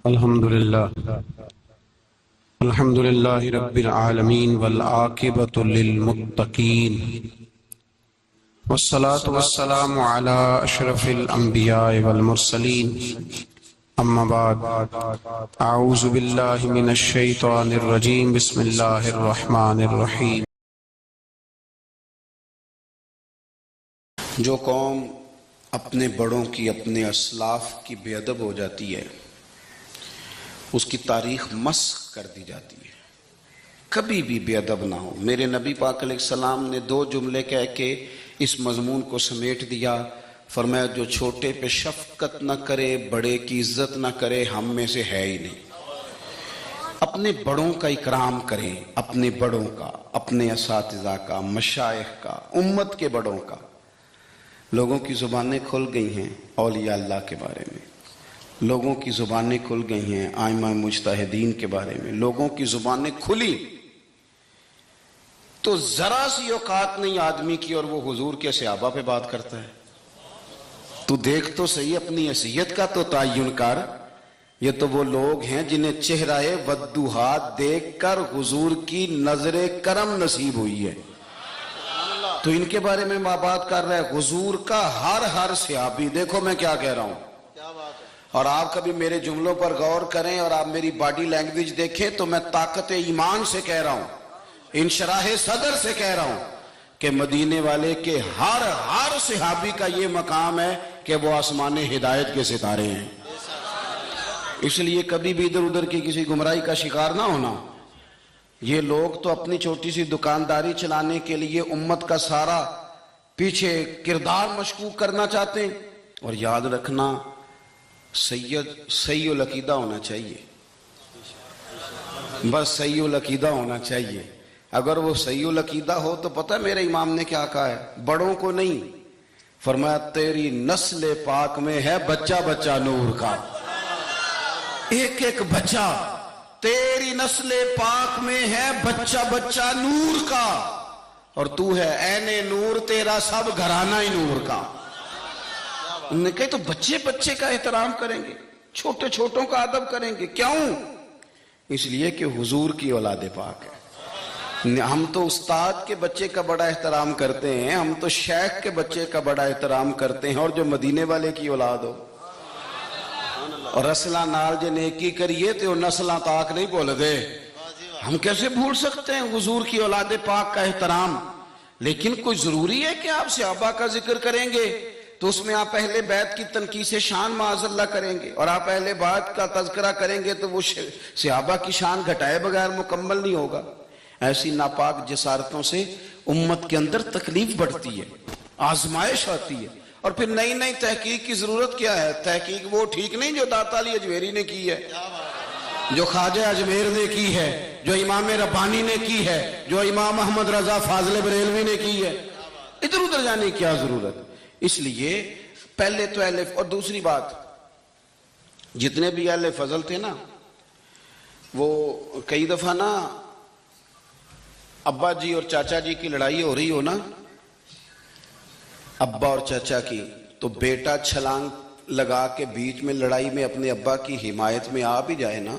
الحمد للہ رب العالمین والعاقبۃ للمتقین والصلاة والسلام علی اشرف الانبیاء والمرسلین اما بعد اعوذ باللہ من الشیطان الرجیم بسم اللہ الرحمن الرحیم۔ جو قوم اپنے بڑوں کی، اپنے اسلاف کی بے ادب ہو جاتی ہے، اس کی تاریخ مسخ کر دی جاتی ہے، کبھی بھی بے ادب نہ ہو۔ میرے نبی پاک علیہ السلام نے 2 جملے کہہ کے اس مضمون کو سمیٹ دیا، فرمایا جو چھوٹے پہ شفقت نہ کرے، بڑے کی عزت نہ کرے، ہم میں سے ہے ہی نہیں۔ اپنے بڑوں کا اکرام کریں، اپنے بڑوں کا، اپنے اساتذہ کا، مشائخ کا، امت کے بڑوں کا۔ لوگوں کی زبانیں کھل گئی ہیں اولیاء اللہ کے بارے میں، لوگوں کی زبانیں کھل گئی ہیں ائمہ مجتہدین کے بارے میں، لوگوں کی زبانیں کھلی تو ذرا سی اوقات نہیں آدمی کی اور وہ حضور کے صحابہ پہ بات کرتا ہے۔ تو دیکھ تو صحیح، اپنی حیثیت کا تو تعین کر۔ یہ تو وہ لوگ ہیں جنہیں چہرہ وضحات دیکھ کر حضور کی نظر کرم نصیب ہوئی ہے، تو ان کے بارے میں بات کر رہا ہے۔ حضور کا ہر صحابی، دیکھو میں کیا کہہ رہا ہوں، اور آپ کبھی میرے جملوں پر غور کریں اور آپ میری باڈی لینگویج دیکھیں تو میں طاقت ایمان سے کہہ رہا ہوں، انشراح صدر سے کہہ رہا ہوں کہ مدینے والے کے ہر صحابی کا یہ مقام ہے کہ وہ آسمان ہدایت کے ستارے ہیں۔ اس لیے کبھی بھی ادھر ادھر کی کسی گمراہی کا شکار نہ ہونا۔ یہ لوگ تو اپنی چھوٹی سی دکانداری چلانے کے لیے امت کا سارا پیچھے کردار مشکوک کرنا چاہتے ہیں، اور یاد رکھنا سید صحیح العقیدہ ہونا چاہیے، بس صحیح العقیدہ ہونا چاہیے۔ اگر وہ صحیح العقیدہ ہو تو پتہ میرے امام نے کیا کہا ہے، بڑوں کو نہیں، فرمایا تیری نسل پاک میں ہے بچہ بچہ نور کا، ایک ایک بچہ تیری نسل پاک میں ہے بچہ بچہ نور کا، اور تو ہے عین نور، تیرا سب گھرانہ ہی نور کا۔ انہوں نے کہا تو بچے بچے کا احترام کریں گے، چھوٹے چھوٹوں کا ادب کریں گے، کیوں؟ اس لیے کہ حضور کی اولاد پاک ہے۔ ہم تو استاد کے بچے کا بڑا احترام کرتے ہیں، ہم تو شیخ کے بچے کا بڑا احترام کرتے ہیں، اور جو مدینے والے کی اولاد ہو اور رسلہ نال جے نیکی کریے تو نسلہ تاک نہیں بھول دے۔ ہم کیسے بھول سکتے ہیں حضور کی اولاد پاک کا احترام؟ لیکن کوئی ضروری ہے کہ آپ صحابہ کا ذکر کریں گے تو اس میں آپ اہل بیت کی تنقیص شان معاذ اللہ کریں گے، اور آپ اہل بیت کا تذکرہ کریں گے تو وہ صحابہ کی شان گھٹائے بغیر مکمل نہیں ہوگا۔ ایسی ناپاک جسارتوں سے امت کے اندر تکلیف بڑھتی ہے، آزمائش آتی ہے، اور پھر نئی تحقیق کی ضرورت کیا ہے؟ تحقیق وہ ٹھیک نہیں جو داتا علی اجمیری نے کی ہے، جو خواجہ اجمیر نے کی ہے، جو امام ربانی نے کی ہے، جو امام احمد رضا فاضل بریلوی نے کی ہے۔ ادھر ادھر جانے کی کیا ضرورت؟ اس لیے پہلے تو اہل، اور دوسری بات، جتنے بھی اہل فضل تھے نا، وہ کئی دفعہ نا ابا جی اور چاچا جی کی لڑائی ہو رہی ہو نا، ابا اور چاچا کی، تو بیٹا چھلانگ لگا کے بیچ میں لڑائی میں اپنے ابا کی حمایت میں آ بھی جائے نا،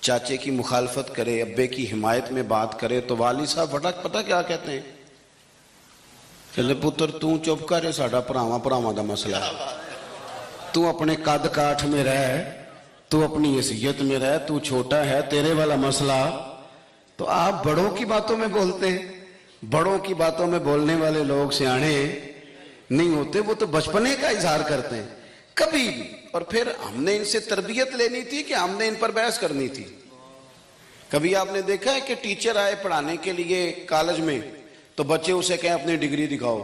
چاچے کی مخالفت کرے، ابے کی حمایت میں بات کرے، تو والد صاحب فٹک پتہ کیا کہتے ہیں؟ چلے پتر تو چپ کرے، ساڈا پراواں دا مسئلہ ہے، تو اپنے قد کاٹھ میں رہ، تو اپنی حیثیت میں رہ، تو چھوٹا ہے، تیرے والا مسئلہ۔ تو آپ بڑوں کی باتوں میں بولتے ہیں، بڑوں کی باتوں میں بولنے والے لوگ سیانے نہیں ہوتے، وہ تو بچپنے کا اظہار کرتے ہیں کبھی بھی۔ اور پھر ہم نے ان سے تربیت لینی تھی کہ ہم نے ان پر بحث کرنی تھی؟ کبھی آپ نے دیکھا ہے کہ ٹیچر آئے پڑھانے کے لیے کالج میں تو بچے اسے کہیں اپنی ڈگری دکھاؤ،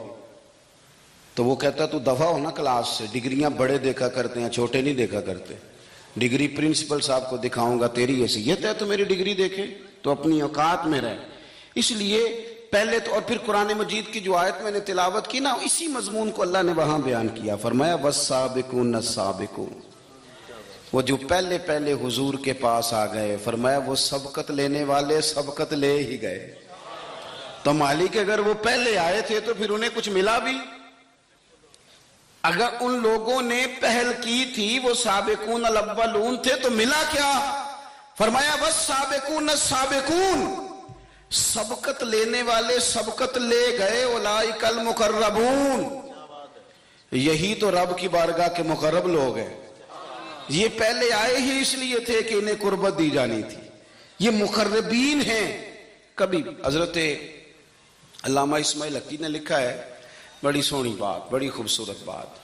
تو وہ کہتا تو دفعہ ہو نا کلاس سے، ڈگریاں بڑے دیکھا کرتے ہیں، چھوٹے نہیں دیکھا کرتے۔ ڈگری پرنسپل صاحب کو دکھاؤں گا، تیری حیثیت ہے تو میری ڈگری دیکھے، تو اپنی اوقات میں رہے۔ اس لیے پہلے تو، اور پھر قرآن مجید کی جو آیت میں نے تلاوت کی نا، اسی مضمون کو اللہ نے وہاں بیان کیا، فرمایا والسابقون السابقون، وہ جو پہلے حضور کے پاس آ گئے، فرمایا وہ سبقت لینے والے سبقت لے ہی گئے۔ تو مالک اگر وہ پہلے آئے تھے تو پھر انہیں کچھ ملا بھی؟ اگر ان لوگوں نے پہل کی تھی، وہ سابقون الاولون تھے، تو ملا کیا؟ فرمایا بس سابقون السابقون، سبقت لینے والے سبقت لے گئے، اولئک المقربون، یہی تو رب کی بارگاہ کے مقرب لوگ ہیں۔ یہ پہلے آئے ہی اس لیے تھے کہ انہیں قربت دی جانی تھی، یہ مقربین ہیں۔ کبھی حضرت علامہ اسماعیل حقی نے لکھا ہے، بڑی سونی بات، بڑی خوبصورت بات،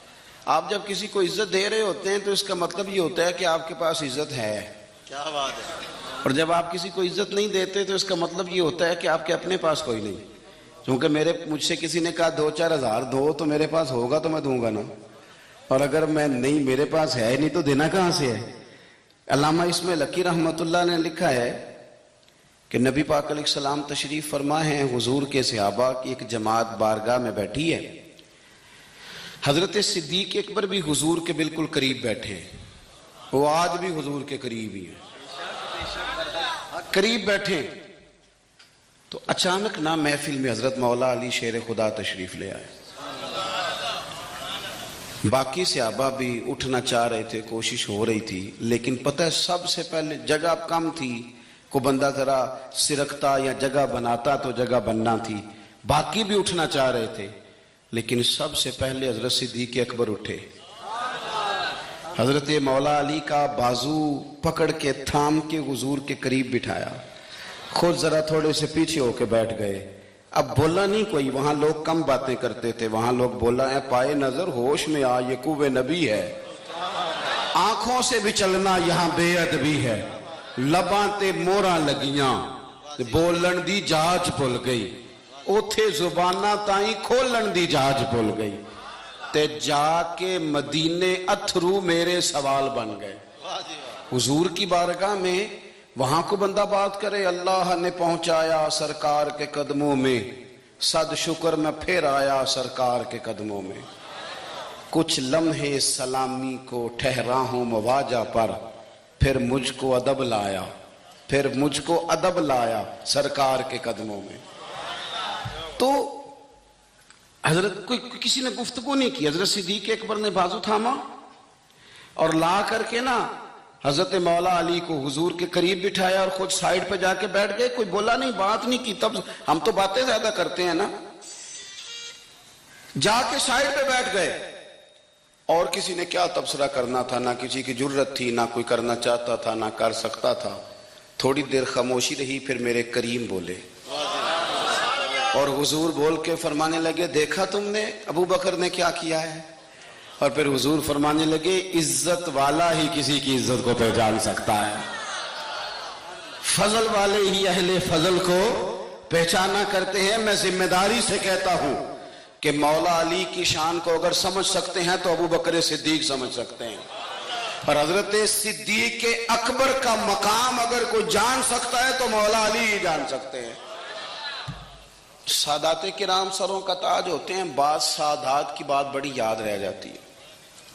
آپ جب کسی کو عزت دے رہے ہوتے ہیں تو اس کا مطلب یہ ہوتا ہے کہ آپ کے پاس عزت ہے۔ کیا بات ہے۔ اور جب آپ کسی کو عزت نہیں دیتے تو اس کا مطلب یہ ہوتا ہے کہ آپ کے اپنے پاس کوئی نہیں۔ کیونکہ مجھ سے کسی نے کہا 2-4 ہزار دو تو میرے پاس ہوگا تو میں دوں گا نا، اور اگر میں نہیں، میرے پاس ہے نہیں تو دینا کہاں سے ہے؟ علامہ اسماعیل حقی رحمۃ اللہ نے لکھا ہے کہ نبی پاک علیہ السلام تشریف فرما ہیں، حضور کے صحابہ کی ایک جماعت بارگاہ میں بیٹھی ہے، حضرت صدیق اکبر بھی حضور کے بالکل قریب بیٹھے ہیں، وہ آج بھی حضور کے قریب ہی ہیں، قریب بیٹھے، تو اچانک نہ محفل میں حضرت مولا علی شیر خدا تشریف لے آئے۔ باقی صحابہ بھی اٹھنا چاہ رہے تھے، کوشش ہو رہی تھی، لیکن پتہ ہے سب سے پہلے جگہ کم تھی، کو بندہ ذرا سرکتا یا جگہ بناتا تو جگہ بننا تھی، باقی بھی اٹھنا چاہ رہے تھے، لیکن سب سے پہلے حضرت صدیق اکبر اٹھے، حضرت مولا علی کا بازو پکڑ کے تھام کے حضور کے قریب بٹھایا، خود ذرا تھوڑے سے پیچھے ہو کے بیٹھ گئے۔ اب بولا نہیں کوئی، وہاں لوگ کم باتیں کرتے تھے، وہاں لوگ بولا ہے پائے نظر ہوش میں آ، یہ کوبے نبی ہے، آنکھوں سے بھی چلنا یہاں بے ادبی ہے، لباں تے موراں لگیاں بولن دی جاج بھول گئی، اوتھے زباناں تائیں کھولن دی جاج بھول گئی، تے جا کے مدینے اتھرو میرے سوال بن گئے۔ حضور کی بارگاہ میں وہاں کو بندہ بات کرے، اللہ نے پہنچایا سرکار کے قدموں میں، صد شکر میں پھر آیا سرکار کے قدموں میں، کچھ لمحے سلامی کو ٹھہرا ہوں مواجہ پر، پھر مجھ کو ادب لایا، پھر مجھ کو ادب لایا سرکار کے قدموں میں۔ تو حضرت کسی نے گفتگو نہیں کی، حضرت صدیق اکبر نے بازو تھاما اور لا کر کے نا حضرت مولا علی کو حضور کے قریب بٹھایا اور خود سائیڈ پہ جا کے بیٹھ گئے، کوئی بولا نہیں، بات نہیں کی۔ تب ہم تو باتیں زیادہ کرتے ہیں نا، جا کے سائیڈ پہ بیٹھ گئے، اور کسی نے کیا تبصرہ کرنا تھا، نہ کسی کی جرت تھی، نہ کوئی کرنا چاہتا تھا، نہ کر سکتا تھا۔ تھوڑی دیر خاموشی رہی، پھر میرے کریم بولے، اور حضور بول کے فرمانے لگے، دیکھا تم نے ابو بکر نے کیا کیا ہے؟ اور پھر حضور فرمانے لگے، عزت والا ہی کسی کی عزت کو پہچان سکتا ہے، فضل والے ہی اہل فضل کو پہچانا کرتے ہیں۔ میں ذمہ داری سے کہتا ہوں کہ مولا علی کی شان کو اگر سمجھ سکتے ہیں تو ابو بکر صدیق سمجھ سکتے ہیں، اور حضرت صدیق اکبر کا مقام اگر کوئی جان سکتا ہے تو مولا علی ہی جان سکتے ہیں۔ سادات کرام سروں کا تاج ہوتے ہیں، بعض سادات کی بات بڑی یاد رہ جاتی ہے،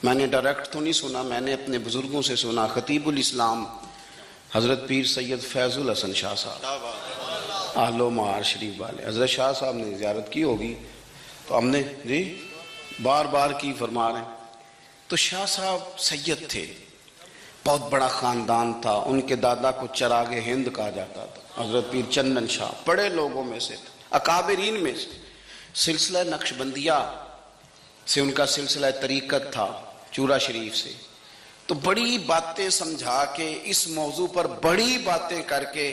میں نے ڈائریکٹ تو نہیں سنا، میں نے اپنے بزرگوں سے سنا۔ خطیب الاسلام حضرت پیر سید فیض الحسن شاہ صاحب، اہل و معار شریف والے، حضرت شاہ صاحب نے زیارت کی ہوگی تو ہم نے جی بار بار کی فرما رہے ہیں۔ تو شاہ صاحب سید تھے، بہت بڑا خاندان تھا، ان کے دادا کو چراغ ہند کہا جاتا تھا، حضرت پیر چندن شاہ بڑے لوگوں میں سے تھے، اکابرین میں سے۔ سلسلہ نقشبندیہ سے ان کا سلسلہ طریقت تھا، چورا شریف سے۔ تو بڑی باتیں سمجھا کے، اس موضوع پر بڑی باتیں کر کے،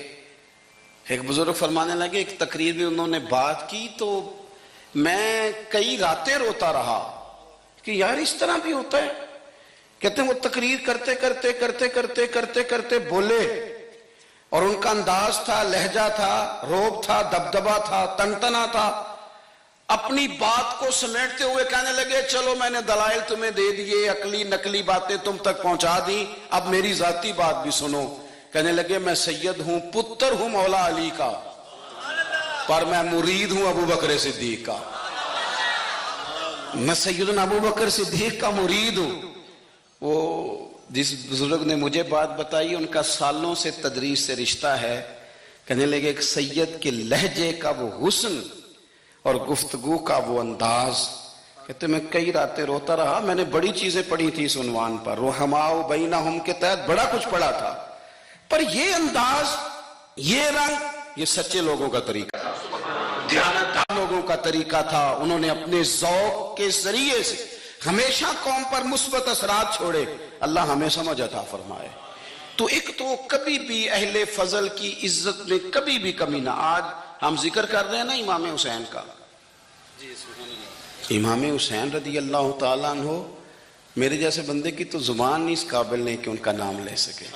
ایک بزرگ فرمانے لگے، ایک تقریر میں انہوں نے بات کی تو میں کئی راتیں روتا رہا کہ یار اس طرح بھی ہوتا ہے۔ کہتے ہیں وہ تقریر کرتے کرتے کرتے کرتے کرتے کرتے بولے، اور ان کا انداز تھا، لہجہ تھا، روب تھا، دبدبا تھا، تنتنا تھا، اپنی بات کو سمیٹتے ہوئے کہنے لگے، چلو میں نے دلائل تمہیں دے دیے، عقلی نقلی باتیں تم تک پہنچا دی، اب میری ذاتی بات بھی سنو۔ کہنے لگے، میں سید ہوں، پتر ہوں مولا علی کا، پر میں مرید ہوں ابو بکر صدیق کا، میں سیدنا ابو بکر صدیق کا مرید ہوں۔ وہ جس بزرگ نے مجھے بات بتائی، ان کا سالوں سے تدریس سے رشتہ ہے، کہنے لگے ایک سید کے لہجے کا وہ حسن اور گفتگو کا وہ انداز کہتے میں کئی راتیں روتا رہا، میں نے بڑی چیزیں پڑھی تھی اس عنوان پر، رحماء بینہم کے تحت بڑا کچھ پڑھا تھا، پر یہ انداز، یہ رنگ، یہ سچے لوگوں کا طریقہ تھا، دیانتدار لوگوں کا طریقہ تھا۔ انہوں نے اپنے ذوق کے ذریعے سے ہمیشہ قوم پر مثبت اثرات چھوڑے۔ اللہ ہمیں سمجھ عطا فرمائے۔ تو ایک تو کبھی بھی اہل فضل کی عزت میں کبھی بھی کمی نہ۔ آج ہم ذکر کر رہے ہیں نا امام حسین کا، امام حسین رضی اللہ تعالیٰ عنہ، میرے جیسے بندے کی تو زبان نہیں اس قابل نہیں کہ ان کا نام لے سکے۔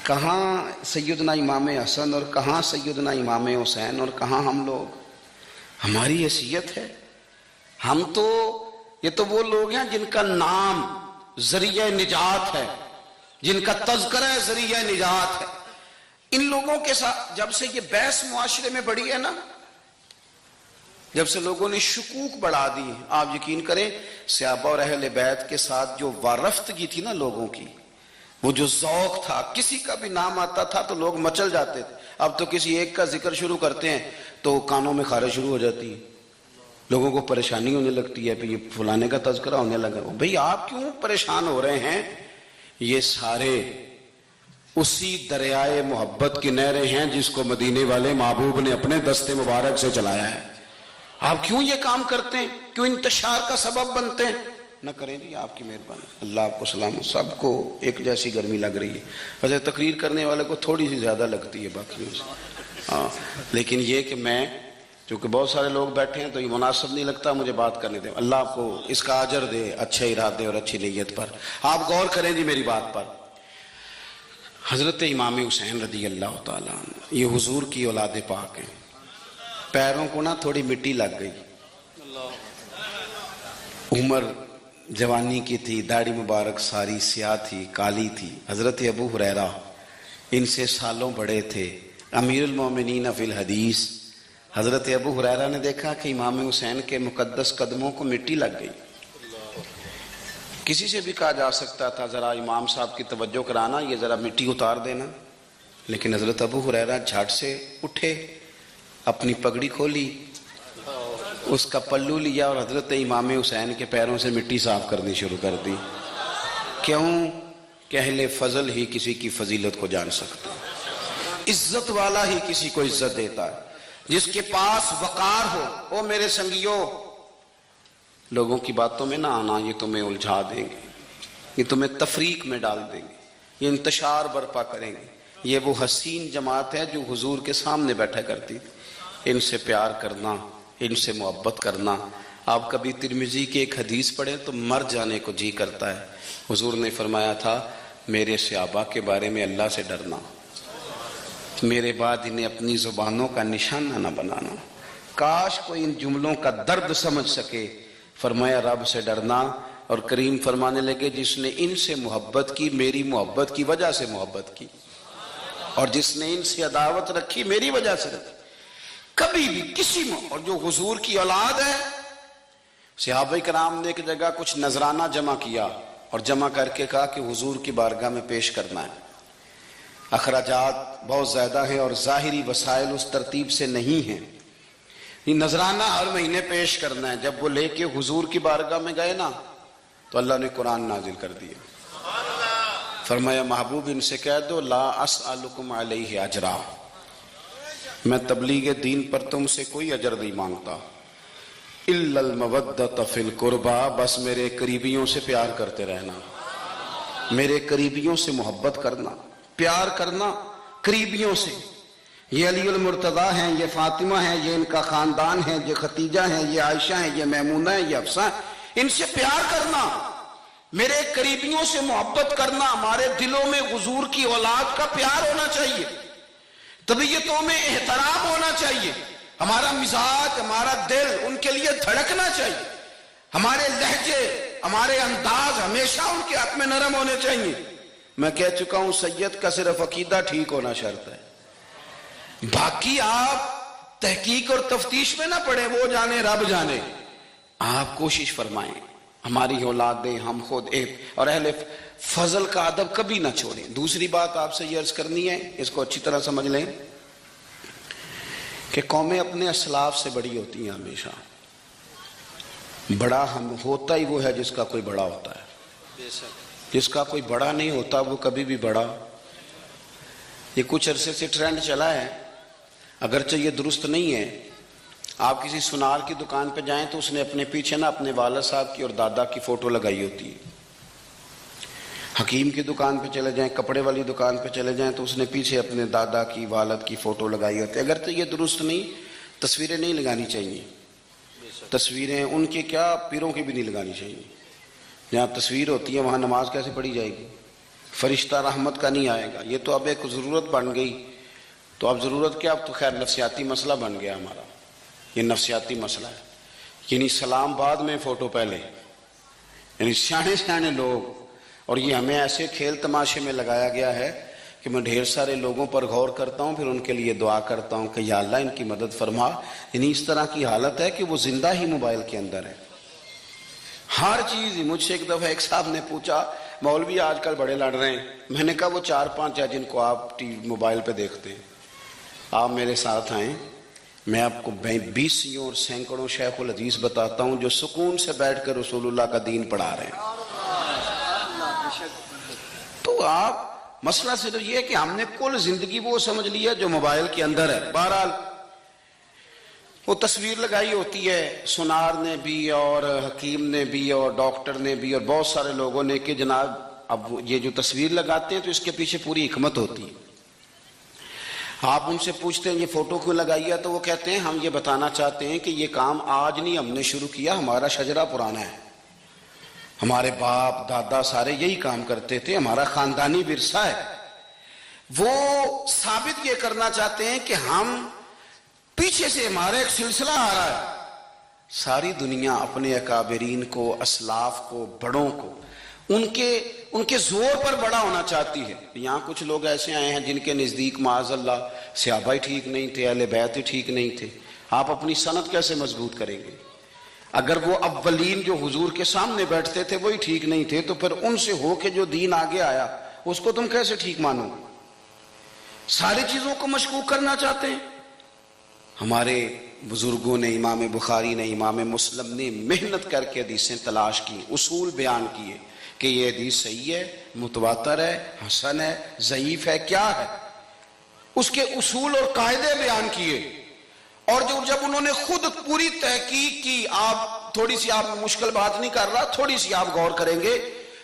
کہاں سیدنا امام حسن اور کہاں سیدنا امام حسین اور کہاں ہم لوگ؟ ہماری حیثیت ہے، ہم تو، یہ تو وہ لوگ ہیں جن کا نام ذریعہ نجات ہے، جن کا تذکرہ ذریعہ نجات ہے۔ ان لوگوں کے ساتھ جب سے یہ بحث معاشرے میں بڑھی ہے نا، جب سے لوگوں نے شکوک بڑھا دی، آپ یقین کریں صحابہ اور اہل بیت کے ساتھ جو وارفتگی تھی نا لوگوں کی، وہ جو ذوق تھا، کسی کا بھی نام آتا تھا تو لوگ مچل جاتے تھے۔ اب تو کسی ایک کا ذکر شروع کرتے ہیں تو کانوں میں خارش شروع ہو جاتی ہے، لوگوں کو پریشانی ہونے لگتی ہے، پھر یہ فلانے کا تذکرہ ہونے لگا۔ بھئی آپ کیوں پریشان ہو رہے ہیں؟ یہ سارے اسی دریائے محبت کی نہریں ہیں جس کو مدینے والے محبوب نے اپنے دستے مبارک سے چلایا ہے۔ آپ کیوں یہ کام کرتے ہیں؟ کیوں انتشار کا سبب بنتے ہیں؟ نہ کریں جی، آپ کی مہربانی، اللہ آپ کو سلامت۔ سب کو ایک جیسی گرمی لگ رہی ہے، ویسے تقریر کرنے والے کو تھوڑی سی زیادہ لگتی ہے باقیوں سے، لیکن یہ کہ میں چونکہ بہت سارے لوگ بیٹھے ہیں تو یہ مناسب نہیں لگتا مجھے بات کرنے دیں۔ اللہ آپ کو اس کا اجر دے اچھے ارادے اور اچھی نیت پر۔ آپ غور کریں جی میری بات پر۔ حضرت امام حسین رضی اللہ تعالیٰ عنہ یہ حضور کی اولاد پاک ہیں۔ پیروں کو نا تھوڑی مٹی لگ گئی، عمر جوانی کی تھی، داڑھی مبارک ساری سیاہ تھی، کالی تھی۔ حضرت ابو ہریرہ ان سے سالوں بڑے تھے، امیر المومنین فی الحدیث۔ حضرت ابو ہریرہ نے دیکھا کہ امام حسین کے مقدس قدموں کو مٹی لگ گئی۔ کسی سے بھی کہا جا سکتا تھا ذرا امام صاحب کی توجہ کرانا، یہ ذرا مٹی اتار دینا، لیکن حضرت ابو ہریرہ جھٹ سے اٹھے، اپنی پگڑی کھولی، اس کا پلو لیا اور حضرت امام حسین کے پیروں سے مٹی صاف کرنی شروع کر دی۔ کیوں کہ اہل فضل ہی کسی کی فضیلت کو جان سکتا ہے، عزت والا ہی کسی کو عزت دیتا ہے، جس کے پاس وقار ہو۔ او میرے سنگیو، لوگوں کی باتوں میں نہ آنا، یہ تمہیں الجھا دیں گے، یہ تمہیں تفریق میں ڈال دیں گے، یہ انتشار برپا کریں گے۔ یہ وہ حسین جماعت ہے جو حضور کے سامنے بیٹھا کرتی تھی۔ ان سے پیار کرنا، ان سے محبت کرنا۔ آپ کبھی ترمذی کی ایک حدیث پڑھیں تو مر جانے کو جی کرتا ہے۔ حضور نے فرمایا تھا میرے صحابہ کے بارے میں اللہ سے ڈرنا، میرے بعد انہیں اپنی زبانوں کا نشانہ نہ بنانا۔ کاش کوئی ان جملوں کا درد سمجھ سکے۔ فرمایا رب سے ڈرنا، اور کریم فرمانے لگے جس نے ان سے محبت کی میری محبت کی وجہ سے محبت کی، اور جس نے ان سے عداوت رکھی میری وجہ سے رکھی۔ کبھی بھی کسی میں، اور جو حضور کی اولاد ہے، صحابہ کرام نے ایک جگہ کچھ نذرانہ جمع کیا اور جمع کر کے کہا کہ حضور کی بارگاہ میں پیش کرنا ہے۔ اخراجات بہت زیادہ ہیں اور ظاہری وسائل اس ترتیب سے نہیں ہیں، یہ نذرانہ ہر مہینے پیش کرنا ہے۔ جب وہ لے کے حضور کی بارگاہ میں گئے نا تو اللہ نے قرآن نازل کر دیا۔ فرمایا محبوب ان سے کہہ دو لا اسألکم علیہ اجرا، میں تبلیغ دین پر تم سے کوئی اجر نہیں مانگتا، الا المودۃ فی القربى، بس میرے قریبیوں سے پیار کرتے رہنا، میرے قریبیوں سے محبت کرنا، پیار کرنا قریبیوں سے۔ یہ علی المرتضیٰ ہیں، یہ فاطمہ ہیں، یہ ان کا خاندان ہے، یہ ختیجہ ہیں، یہ عائشہ ہیں، یہ میمونہ ہیں، یہ حفصہ ہیں، ان سے پیار کرنا، میرے قریبیوں سے محبت کرنا۔ ہمارے دلوں میں حضور کی اولاد کا پیار ہونا چاہیے، طبیعتوں میں احترام ہونا چاہیے، ہمارا مزاج، ہمارا دل ان کے لیے دھڑکنا چاہیے، ہمارے لہجے، ہمارے انداز ہمیشہ ان کے حق میں نرم ہونے چاہیے۔ میں کہہ چکا ہوں سید کا صرف عقیدہ ٹھیک ہونا شرط ہے، باقی آپ تحقیق اور تفتیش میں نہ پڑیں، وہ جانے رب جانے۔ آپ کوشش فرمائیں ہماری اولادیں، ہم خود ایک، اور اہل فضل کا ادب کبھی نہ چھوڑیں۔ دوسری بات آپ سے یہ عرض کرنی ہے، اس کو اچھی طرح سمجھ لیں کہ قومیں اپنے اسلاف سے بڑی ہوتی ہیں ہمیشہ۔ بڑا ہم ہوتا ہی وہ ہے جس کا کوئی بڑا ہوتا ہے، جس کا کوئی بڑا نہیں ہوتا وہ کبھی بھی بڑا۔ یہ کچھ عرصے سے ٹرینڈ چلا ہے، اگرچہ یہ درست نہیں ہے۔ آپ کسی سنار کی دکان پہ جائیں تو اس نے اپنے پیچھے نا اپنے والد صاحب کی اور دادا کی فوٹو لگائی ہوتی ہے۔ حکیم کی دکان پہ چلے جائیں، کپڑے والی دکان پہ چلے جائیں تو اس نے پیچھے اپنے دادا کی والد کی فوٹو لگائی ہوتی ہے۔ اگرچہ یہ درست نہیں، تصویریں نہیں لگانی چاہیے، تصویریں ان کے کیا پیروں کی بھی نہیں لگانی چاہیے۔ جہاں تصویر ہوتی ہے وہاں نماز کیسے پڑھی جائے گی؟ فرشتہ رحمت کا نہیں آئے گا۔ یہ تو اب ایک ضرورت بن گئی، تو اب ضرورت کیا، اب تو خیر نفسیاتی مسئلہ بن گیا ہمارا، یہ نفسیاتی مسئلہ ہے۔ یعنی سلام بعد میں فوٹو پہلے، یعنی سیانے سیانے لوگ، اور یہ ہمیں ایسے کھیل تماشے میں لگایا گیا ہے کہ میں ڈھیر سارے لوگوں پر غور کرتا ہوں، پھر ان کے لیے دعا کرتا ہوں کہ یا اللہ ان کی مدد فرما۔ یعنی اس طرح کی حالت ہے کہ وہ زندہ ہی موبائل کے اندر ہے، ہر چیز۔ مجھ سے ایک دفعہ ایک صاحب نے پوچھا، مولوی آج کل بڑے لڑ رہے ہیں۔ میں نے کہا وہ 4-5 ہے جن کو آپ موبائل پہ دیکھتے ہیں، آپ میرے ساتھ آئیں، میں آپ کو 20 اور سینکڑوں شیخ الحدیث بتاتا ہوں جو سکون سے بیٹھ کر رسول اللہ کا دین پڑھا رہے ہیں۔ تو آپ مسئلہ صرف یہ ہے کہ ہم نے کل زندگی وہ سمجھ لیا جو موبائل کے اندر ہے۔ بہرحال وہ تصویر لگائی ہوتی ہے سنار نے بھی اور حکیم نے بھی اور ڈاکٹر نے بھی اور بہت سارے لوگوں نے کہ جناب اب یہ جو تصویر لگاتے ہیں تو اس کے پیچھے پوری حکمت ہوتی ہے۔ آپ ان سے پوچھتے ہیں یہ فوٹو کیوں لگائی ہے، تو وہ کہتے ہیں ہم یہ بتانا چاہتے ہیں کہ یہ کام آج نہیں ہم نے شروع کیا، ہمارا شجرہ پرانا ہے، ہمارے باپ دادا سارے یہی کام کرتے تھے، ہمارا خاندانی ورثہ ہے۔ وہ ثابت یہ کرنا چاہتے ہیں کہ ہم پیچھے سے ہمارا ایک سلسلہ آ رہا ہے۔ ساری دنیا اپنے اکابرین کو، اسلاف کو، بڑوں کو ان کے زور پر بڑا ہونا چاہتی ہے۔ یہاں کچھ لوگ ایسے آئے ہیں جن کے نزدیک معاذ اللہ صحابہ ہی ٹھیک نہیں تھے، اہل بیت ہی ٹھیک نہیں تھے۔ آپ اپنی سند کیسے مضبوط کریں گے؟ اگر وہ اولین جو حضور کے سامنے بیٹھتے تھے وہی ٹھیک نہیں تھے تو پھر ان سے ہو کے جو دین آگے آیا اس کو تم کیسے ٹھیک مانو؟ ساری چیزوں کو مشکوک کرنا چاہتے ہیں۔ ہمارے بزرگوں نے، امام بخاری نے، امام مسلم نے محنت کر کے حدیثیں تلاش کی، اصول بیان کیے کہ یہ حدیث صحیح ہے، متواتر ہے، حسن ہے، ضعیف ہے، کیا ہے، اس کے اصول اور قاعدے بیان کیے۔ اور جب انہوں نے خود پوری تحقیق کی، آپ تھوڑی سی، آپ مشکل بات نہیں کر رہا، تھوڑی سی آپ غور کریں گے،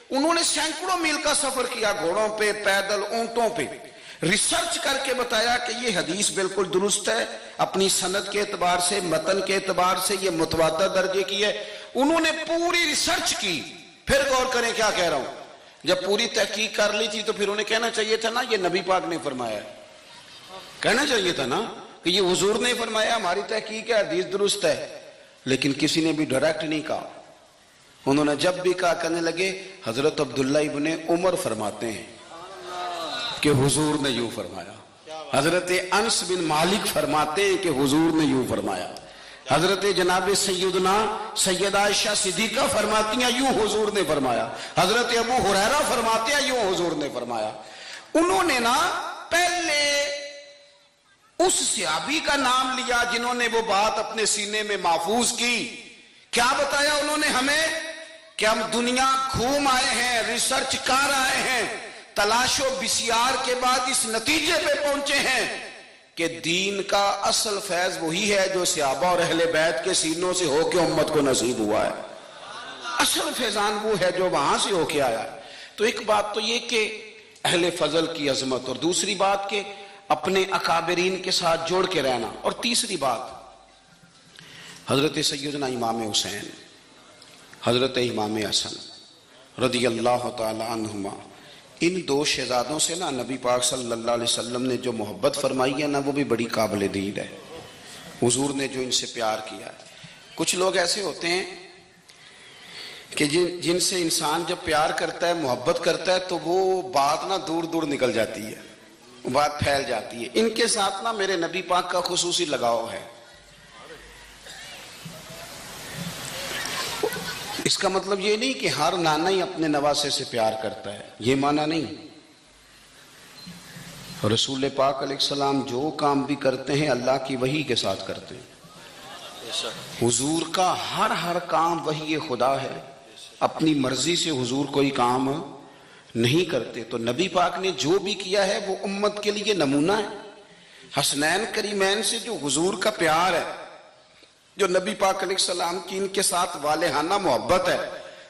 انہوں نے سینکڑوں میل کا سفر کیا، گھوڑوں پہ، پیدل، اونٹوں پہ، ریسرچ کر کے بتایا کہ یہ حدیث بالکل درست ہے، اپنی سند کے اعتبار سے، متن کے اعتبار سے یہ متواتر درجے کی ہے۔ انہوں نے پوری ریسرچ کی۔ پھر غور کریں کیا کہہ رہا ہوں، جب پوری تحقیق کر لی تھی تو پھر انہیں کہنا چاہیے تھا نا یہ نبی پاک نے فرمایا ہے، کہنا چاہیے تھا نا کہ یہ حضور نے فرمایا، ہماری تحقیق ہے، حدیث درست ہے۔ لیکن کسی نے بھی ڈائریکٹ نہیں کہا۔ انہوں نے جب بھی کہا کہنے لگے حضرت عبداللہ ابن عمر فرماتے ہیں کہ حضور نے یوں فرمایا، حضرت انس بن مالک فرماتے ہیں کہ حضور نے یوں فرمایا، حضرت جناب سیدہ عائشہ صدیقہ فرماتی ہیں یوں حضور نے فرمایا، حضرت ابو ہریرہ فرماتے ہیں یوں حضور نے فرمایا۔ انہوں نے نا پہلے اس صحابی کا نام لیا جنہوں نے وہ بات اپنے سینے میں محفوظ کی۔ کیا بتایا انہوں نے ہمیں کہ ہم دنیا گھوم آئے ہیں، ریسرچ کر آئے ہیں، تلاش و بسیار کے بعد اس نتیجے پہ پہنچے ہیں کہ دین کا اصل فیض وہی ہے جو صحابہ اور اہل بیت کے سینوں سے ہو کے امت کو نصیب ہوا ہے۔ اصل فیضان وہ ہے جو وہاں سے ہو کے آیا۔ تو ایک بات تو یہ کہ اہل فضل کی عظمت، اور دوسری بات کہ اپنے اکابرین کے ساتھ جوڑ کے رہنا، اور تیسری بات حضرت سیدنا امام حسین، حضرت امام حسن رضی اللہ تعالی عنہما، ان دو شہزادوں سے نا نبی پاک صلی اللہ علیہ وسلم نے جو محبت فرمائی ہے نا وہ بھی بڑی قابل دید ہے۔ حضور نے جو ان سے پیار کیا ہے۔ کچھ لوگ ایسے ہوتے ہیں کہ جن سے انسان جب پیار کرتا ہے، محبت کرتا ہے تو وہ بات نا دور دور نکل جاتی ہے، بات پھیل جاتی ہے۔ ان کے ساتھ نا میرے نبی پاک کا خصوصی لگاؤ ہے۔ اس کا مطلب یہ نہیں کہ ہر نانا ہی اپنے نواسے سے پیار کرتا ہے، یہ معنی نہیں۔ رسول پاک علیہ السلام جو کام بھی کرتے ہیں اللہ کی وحی کے ساتھ کرتے ہیں۔ حضور کا ہر کام وحی خدا ہے، اپنی مرضی سے حضور کوئی کام نہیں کرتے۔ تو نبی پاک نے جو بھی کیا ہے وہ امت کے لیے نمونہ ہے۔ حسنین کریمین سے جو حضور کا پیار ہے، جو نبی پاک علیہ السلام کی ان کے ساتھ والہانہ محبت ہے،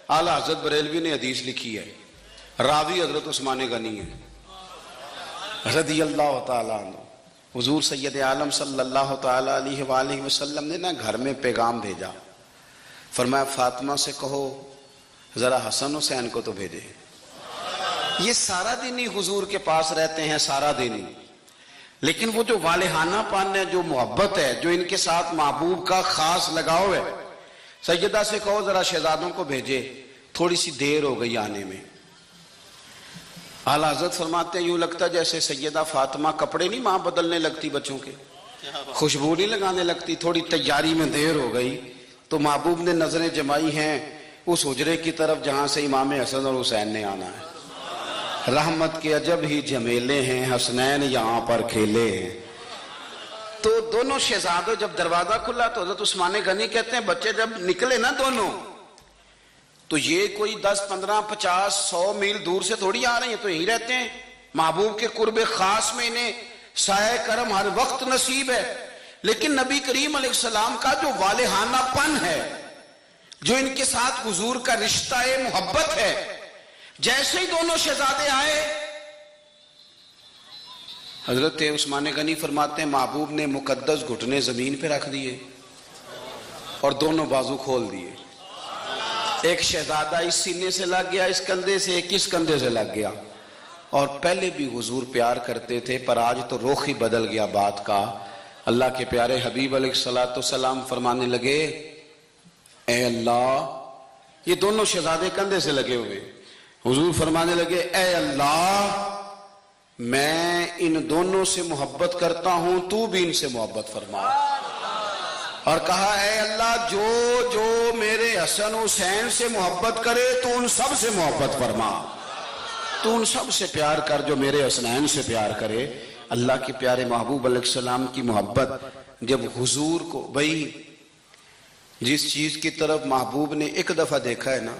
اعلیٰ حضرت بریلوی نے حدیث لکھی ہے، راوی حضرت عثمان غنی ہے رضی اللہ تعالیٰ عنہ۔ حضور سید عالم صلی اللہ تعالیٰ علیہ وآلہ وسلم نے نا گھر میں پیغام بھیجا، فرمایا فاطمہ سے کہو ذرا حسن حسین کو تو بھیجے۔ یہ سارا دن ہی حضور کے پاس رہتے ہیں، سارا دن ہی، لیکن وہ جو والہانہ پن ہے، جو محبت ہے، جو ان کے ساتھ محبوب کا خاص لگاؤ ہے، سیدہ سے کہو ذرا شہزادوں کو بھیجے، تھوڑی سی دیر ہو گئی آنے میں۔ اعلیٰ حضرت فرماتے ہیں یوں لگتا جیسے سیدہ فاطمہ کپڑے نہیں ماں بدلنے لگتی بچوں کے، خوشبو نہیں لگانے لگتی، تھوڑی تیاری میں دیر ہو گئی تو محبوب نے نظریں جمائی ہیں اس حجرے کی طرف جہاں سے امام حسن اور حسین نے آنا ہے۔ رحمت کے عجب ہی جمیلے ہیں، حسنین یہاں پر کھیلے ہیں۔ تو دونوں شہزادوں جب دروازہ کھلا تو حضرت عثمان غنی کہتے ہیں بچے جب نکلے نا دونوں تو یہ کوئی 10 15 50 100 میل دور سے تھوڑی آ رہے ہیں، تو یہی رہتے ہیں محبوب کے قرب خاص میں، انہیں سایہ کرم ہر وقت نصیب ہے۔ لیکن نبی کریم علیہ السلام کا جو والہانہ پن ہے، جو ان کے ساتھ حضور کا رشتہ محبت ہے، جیسے ہی دونوں شہزادے آئے حضرت عثمان غنی فرماتے ہیں محبوب نے مقدس گھٹنے زمین پہ رکھ دیے اور دونوں بازو کھول دیے۔ ایک شہزادہ اس سینے سے لگ گیا اس کندھے سے، ایک اس کندھے سے لگ گیا۔ اور پہلے بھی حضور پیار کرتے تھے پر آج تو رخ ہی بدل گیا بات کا۔ اللہ کے پیارے حبیب علیہ السلام فرمانے لگے اے اللہ، یہ دونوں شہزادے کندھے سے لگے ہوئے، حضور فرمانے لگے اے اللہ میں ان دونوں سے محبت کرتا ہوں، تو بھی ان سے محبت فرما۔ اور کہا اے اللہ جو جو میرے حسن حسین سے محبت کرے تو ان سب سے محبت فرما، تو ان سب سے پیار کر جو میرے حسنین سے پیار کرے۔ اللہ کے پیارے محبوب علیہ السلام کی محبت جب حضور کو، بھئی جس چیز کی طرف محبوب نے ایک دفعہ دیکھا ہے نا،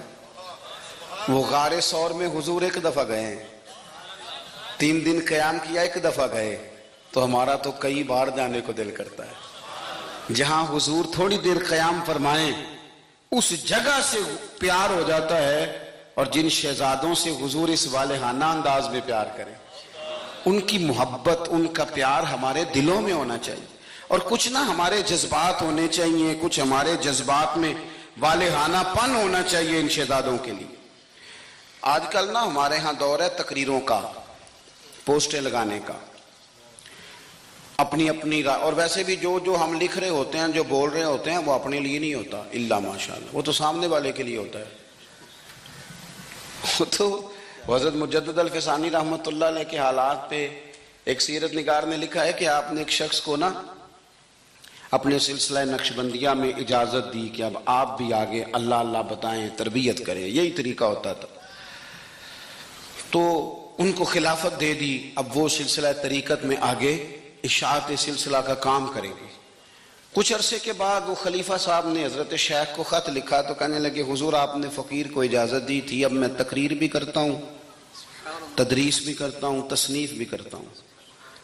وہ غار ثور میں حضور ایک دفعہ گئے ہیں، 3 دن قیام کیا ایک دفعہ گئے، تو ہمارا تو کئی بار جانے کو دل کرتا ہے۔ جہاں حضور تھوڑی دیر قیام فرمائیں اس جگہ سے پیار ہو جاتا ہے۔ اور جن شہزادوں سے حضور اس والہانہ انداز میں پیار کریں، ان کی محبت، ان کا پیار ہمارے دلوں میں ہونا چاہیے، اور کچھ نہ ہمارے جذبات ہونے چاہیے، کچھ ہمارے جذبات میں والہانہ پن ہونا چاہیے ان شہزادوں کے لیے۔ آج کل نا ہمارے ہاں دور ہے تقریروں کا، پوسٹیں لگانے کا، اپنی اپنی اور ویسے بھی جو ہم لکھ رہے ہوتے ہیں، جو بول رہے ہوتے ہیں، وہ اپنے لیے نہیں ہوتا الا ماشاءاللہ، وہ تو سامنے والے کے لیے ہوتا ہے۔ تو حضرت مجدد الفسانی رحمۃ اللہ علیہ کے حالات پہ ایک سیرت نگار نے لکھا ہے کہ آپ نے ایک شخص کو نا اپنے سلسلہ نقشبندیہ میں اجازت دی کہ اب آپ بھی آگے اللہ اللہ بتائیں، تربیت کریں، یہی طریقہ ہوتا تھا۔ تو ان کو خلافت دے دی، اب وہ سلسلہ طریقت میں آگے اشاعت سلسلہ کا کام کریں گے۔ کچھ عرصے کے بعد وہ خلیفہ صاحب نے حضرت شیخ کو خط لکھا تو کہنے لگے حضور آپ نے فقیر کو اجازت دی تھی، اب میں تقریر بھی کرتا ہوں، تدریس بھی کرتا ہوں، تصنیف بھی کرتا ہوں۔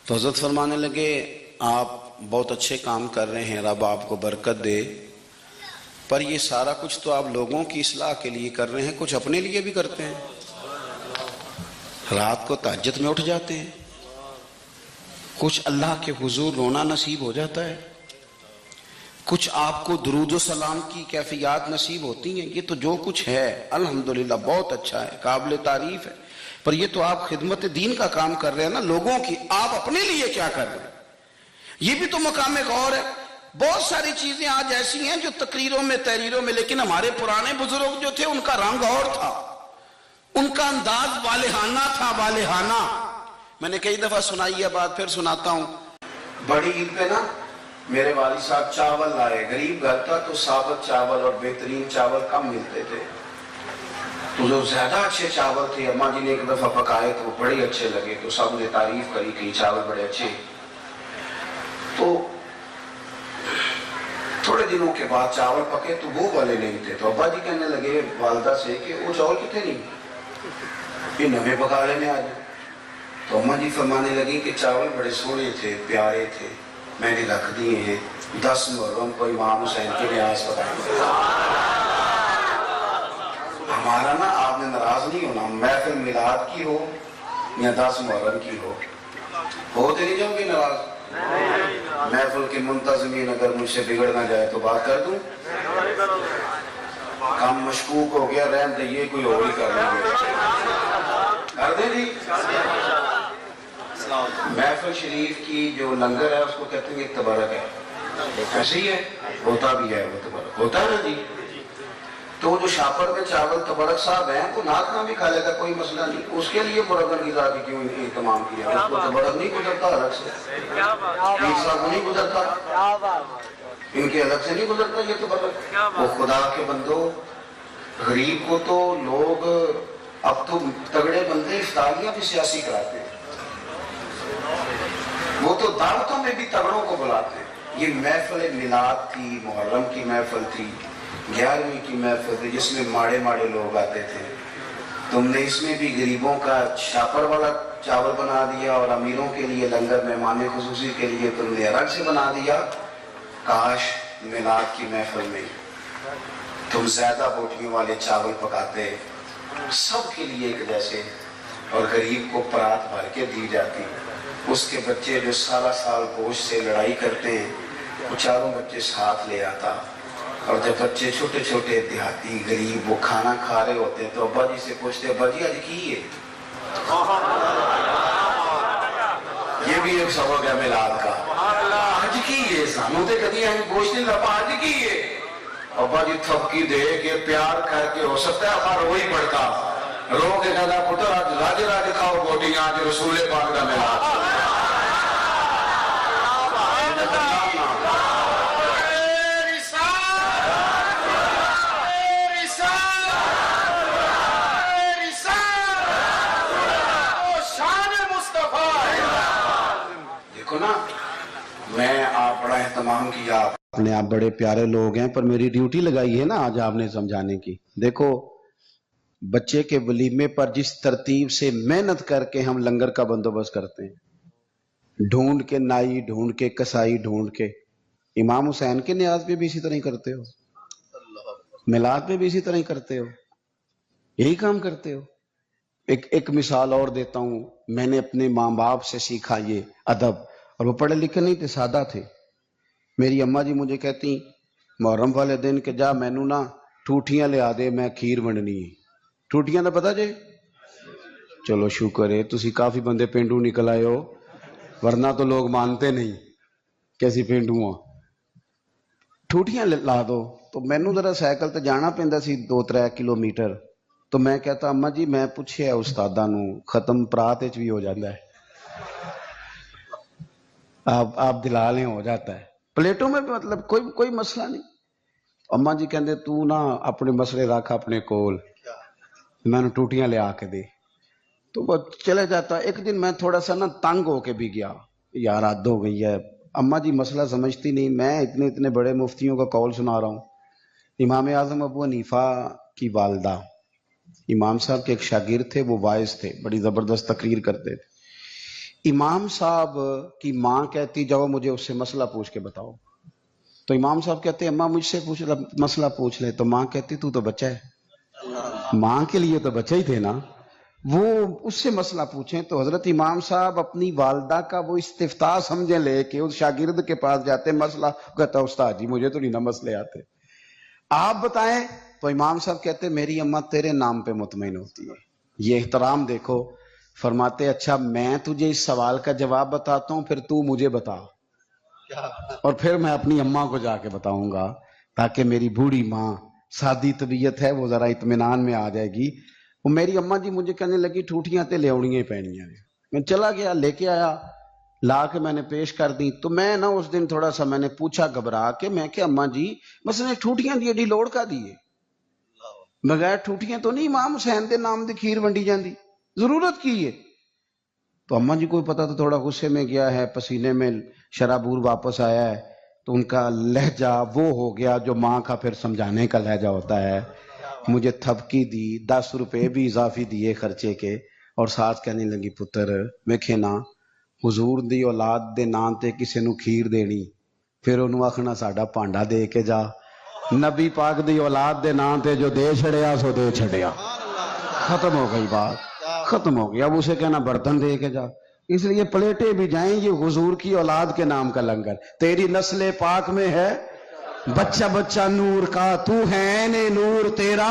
تو حضرت فرمانے لگے آپ بہت اچھے کام کر رہے ہیں، رب آپ کو برکت دے، پر یہ سارا کچھ تو آپ لوگوں کی اصلاح کے لیے کر رہے ہیں، کچھ اپنے لیے بھی کرتے ہیں، رات کو تہجد میں اٹھ جاتے ہیں، کچھ اللہ کے حضور رونا نصیب ہو جاتا ہے، کچھ آپ کو درود و سلام کی کیفیات نصیب ہوتی ہیں۔ یہ تو جو کچھ ہے الحمدللہ بہت اچھا ہے، قابل تعریف ہے، پر یہ تو آپ خدمت دین کا کام کر رہے ہیں نا، لوگوں کی، آپ اپنے لیے کیا کر رہے ہیں؟ یہ بھی تو مقام غور ہے۔ بہت ساری چیزیں آج ایسی ہیں جو تقریروں میں تحریروں میں، لیکن ہمارے پرانے بزرگ جو تھے ان کا رنگ اور تھا، ان کا انداز والہانہ تھا، والہانہ۔ میں نے کئی دفعہ سنائی ہے بات، پھر سناتا ہوں۔ بڑی عید پہ نا میرے والد صاحب چاول لائے، غریب گھر تھا تو ثابت چاول اور بہترین چاول کم ملتے تھے، تو جو زیادہ اچھے چاول تھے اماں جی نے ایک دفعہ پکائے تو بڑے اچھے لگے، تو سب نے تعریف کری کہ چاول بڑے اچھے۔ تو تھوڑے دنوں کے بعد چاول پکے تو وہ والے نہیں تھے، تو ابا جی کہنے لگے والدہ سے کہ وہ چاول کتنے نہیں، یہ نوے پکا لینے آج۔ تو اماں جی فرمانے لگی کہ چاول بڑے سونے تھے، پیارے تھے، میں نے رکھ دیے ہیں، 10 محرم کو امام حسین کی نیاز پکائیں گے۔ ہمارا نا، آپ نے ناراض نہیں ہونا، محفل میلاد کی ہو یا 10 محرم کی ہو ہوتے نہیں جاؤں گے ناراض؟ محفل کے منتظمین اگر مجھ سے بگڑ نہ جائے تو بات کر دوں، کام مشکوک ہو گیا، رحم دئیے کوئی اور ہی کر لیں گے، کر دیں جی۔ محفل شریف کی جو لنگر ہے اس کو کہتے ہیں تبرک ہے، ایسے ہی ہے، ہوتا بھی ہے، وہ تبرک ہوتا ہے نا جی۔ تو جو شاپر میں چاول تبرک صاحب ہیں وہ ناک بھی کھا لے گا، کوئی مسئلہ نہیں، اس کے لیے مرغن غذا کی کیوں اہتمام کیا؟ اس کو تبرک نہیں گزرتا الگ سے، پیر صاحب کو نہیں گزرتا، ان کے الگ سے نہیں گزرتا یہ تبرک۔ وہ خدا کے بندو، غریب کو تو لوگ اب تو تگڑے بندے افطاریاں بھی سیاسی کراتے ہیں، وہ تو دعوتوں میں بھی تگڑوں کو بلاتے ہیں۔ یہ محفل میلاد تھی، محرم کی محفل تھی، 11ویں کی محفل تھی، جس میں ماڑے ماڑے لوگ آتے تھے، تم نے اس میں بھی غریبوں کا شاپر والا چاول بنا دیا اور امیروں کے لیے لنگر مہمان خصوصی کے لیے تم نے الگ سے بنا دیا۔ کاش میلاد کی محفل میں تم زیادہ بوٹیوں والے چاول پکاتے، سب کے لیے ایک جیسے، اور غریب کو پرات بھر کے دی جاتی۔ اس کے بچے جو سالہ سال گوشت سے لڑائی کرتے ہیں وہ چاروں بچے ساتھ لے آتا، اور جب بچے چھوٹے چھوٹے دیہاتی غریب وہ کھانا کھا رہے ہوتے ہیں تو ابا جی سے پوچھتے، ابا جی آج کی ہے؟ یہ بھی ایک سبق ہے میلاد کا، آج کی ہے، سانوں تے کدی ہم گوشت نہیں لپا، آج کی ہے۔ ابا جی تھپکی دے کے پیار کر کے، ہو سکتا ہے ہمارا وہی پڑھتا، رو کے کہنا پتر آج راجے راجے کھاؤ بوٹیاں، آج رسول پاک کا میلاد۔ دیکھو نا، میں آپ بڑا اہتمام کیا، اپنے آپ بڑے پیارے لوگ ہیں، پر میری ڈیوٹی لگائی ہے نا آج آپ نے سمجھانے کی۔ دیکھو بچے کے ولیمے پر جس ترتیب سے محنت کر کے ہم لنگر کا بندوبست کرتے ہیں، ڈھونڈ کے نائی، ڈھونڈ کے کسائی، ڈھونڈ کے، امام حسین کے نیاز پہ بھی اسی طرح ہی کرتے ہو، میلاد پہ بھی اسی طرح ہی کرتے ہو، یہی کام کرتے ہو۔ ایک مثال اور دیتا ہوں، میں نے اپنے ماں باپ سے سیکھا یہ ادب، اور وہ پڑھے لکھے نہیں تھے، سادہ تھے۔ میری اماں جی مجھے کہتی محرم والے دن کہ جا مینو نا ٹوٹیاں لے آ دے، میں کھیر ونڈنی ہے۔ ٹوٹیاں دا پتا جے؟ چلو شکر ہے تسی کافی بندے پینڈو نکل آئے ہو، ورنہ تو لوگ مانتے نہیں کیسی پینڈو ہاں۔ ٹوٹیاں لا دو، تو مینو ذرا سائیکل تے جانا پیندا سی 2-3 کلومیٹر، تو میں کہتا اماں جی میں پوچھیا استاداں نو، ختم پرات وچ بھی ہو جاتا ہے، آپ دلا لیں ہو جاتا ہے، پلیٹوں میں بھی مطلب کوئی مسئلہ نہیں۔ اماں جی کہندے تو نا اپنے مسئلے رکھ اپنے کول، میں نے ٹوٹیاں لے آ کے دے، تو وہ چلے جاتا۔ ایک دن میں تھوڑا سا نا تنگ ہو کے بھی گیا، یار حد ہو گئی ہے، اماں جی مسئلہ سمجھتی نہیں، میں اتنے بڑے مفتیوں کا قول سنا رہا ہوں۔ امام اعظم ابو حنیفہ کی والدہ، امام صاحب کے ایک شاگرد تھے، وہ واعظ تھے، بڑی زبردست تقریر کرتے تھے۔ امام صاحب کی ماں کہتی جاؤ مجھے اس سے مسئلہ پوچھ کے بتاؤ، تو امام صاحب کہتے اماں مجھ سے مسئلہ پوچھ لے، تو ماں کہتی تو بچہ ہے، ماں کے لیے تو بچہ ہی تھے نا، وہ اس سے مسئلہ پوچھیں۔ تو حضرت امام صاحب اپنی والدہ کا وہ استفتاء سمجھے لے کے اس شاگرد کے پاس جاتے، مسئلہ کہتا استاد جی مجھے تو نہیں نا مسئلے آتے، آپ بتائیں۔ تو امام صاحب کہتے میری اماں تیرے نام پہ مطمئن ہوتی ہے، یہ احترام دیکھو۔ فرماتے اچھا میں تجھے اس سوال کا جواب بتاتا ہوں، پھر تو مجھے بتا، اور پھر میں اپنی اماں کو جا کے بتاؤں گا، تاکہ میری بوڑھی ماں سادی طبیعت ہے وہ ذرا اطمینان میں آ جائے گی۔ وہ میری اماں جی مجھے کہنے لگی ٹوٹیاں تے لے آنیاں پینیاں نے، میں چلا گیا لے کے آیا، لا کے میں نے پیش کر دی۔ تو میں نا اس دن تھوڑا سا میں نے پوچھا گھبرا کے، میں کہ اماں جی مثلا ٹوٹیاں دی ایڈی لوڑ کا دی ہے، بغیر ٹوٹیاں تو نہیں امام حسین دے نام دی کھیر ونڈی جاندی، ضرورت کی ہے؟ تو اماں جی کو پتا تو تھوڑا غصے میں گیا ہے، پسینے میں شرابور واپس آیا ہے، تو ان کا لہجہ وہ ہو گیا جو ماں کا پھر سمجھانے کا لہجہ ہوتا ہے. مجھے تھپکی دی، 10 روپے بھی اضافی دیے خرچے کے، اور ساتھ کہنے لگی پتر ویکھے نا حضور دی اولاد دے نام تے کسے نو کھیر دینی، پھر انہوں آخنا ساڈا پانڈا دے کے جا. نبی پاک دی اولاد دے نام تے جو دے چھڑیا سو دے چھڑیا، ختم ہو گئی بات، ختم ہو گیا. اب اسے کہنا برتن دے کے جا. اس لیے پلیٹیں بھی جائیں یہ حضور کی اولاد کے نام کا لنگر. تیری نسل پاک میں ہے بچہ بچہ نور کا، تو ہے عین نور تیرا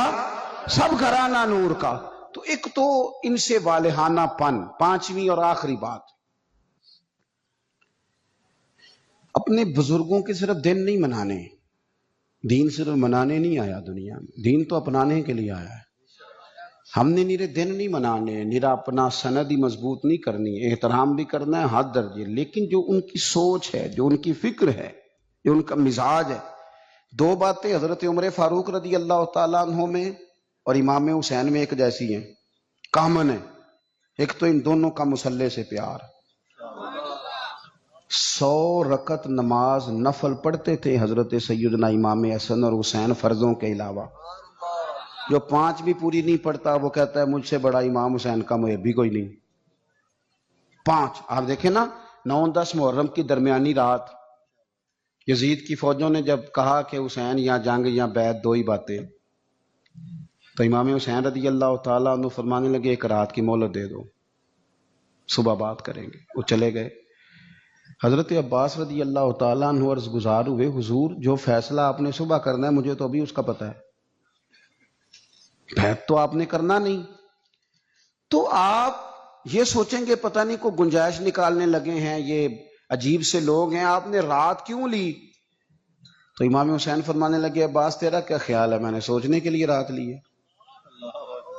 سب گھرانہ نور کا. تو ایک تو ان سے والہانہ پن. پانچویں اور آخری بات، اپنے بزرگوں کے صرف دن نہیں منانے. دین صرف منانے نہیں آیا دنیا میں، دین تو اپنانے کے لیے آیا ہے. ہم نے نیرے دن نہیں منانے، نیرا اپنا سند ہی مضبوط نہیں کرنی، احترام بھی کرنا ہے حد درجے، لیکن جو ان کی سوچ ہے، جو ان کی فکر ہے، جو ان کا مزاج ہے. دو باتیں حضرت عمر فاروق رضی اللہ تعالیٰ عنہ میں اور امام حسین میں ایک جیسی ہیں، کامن ہے. ایک تو ان دونوں کا مصلی سے پیار. 100 رکعت نماز نفل پڑھتے تھے حضرت سیدنا امام حسن اور حسین فرضوں کے علاوہ. جو 5 بھی پوری نہیں پڑھتا وہ کہتا ہے مجھ سے بڑا امام حسین کا محبی کوئی نہیں. 5 آپ دیکھیں نا، 9-10 محرم کی درمیانی رات یزید کی فوجوں نے جب کہا کہ حسین یا جنگ یا بیعت، دو ہی باتیں، تو امام حسین رضی اللہ تعالیٰ عنہ فرمانے لگے ایک رات کی مہلت دے دو، صبح بات کریں گے. وہ چلے گئے. حضرت عباس رضی اللہ تعالیٰ عنہ عرض گزار ہوئے حضور جو فیصلہ آپ نے صبح کرنا ہے مجھے تو ابھی اس کا پتہ ہے، بیعت تو آپ نے کرنا نہیں. تو آپ یہ سوچیں گے پتہ نہیں کوئی گنجائش نکالنے لگے ہیں، یہ عجیب سے لوگ ہیں، آپ نے رات کیوں لی؟ تو امام حسین فرمانے لگے عباس تیرا کیا خیال ہے، میں نے سوچنے کے لیے رات لی ہے.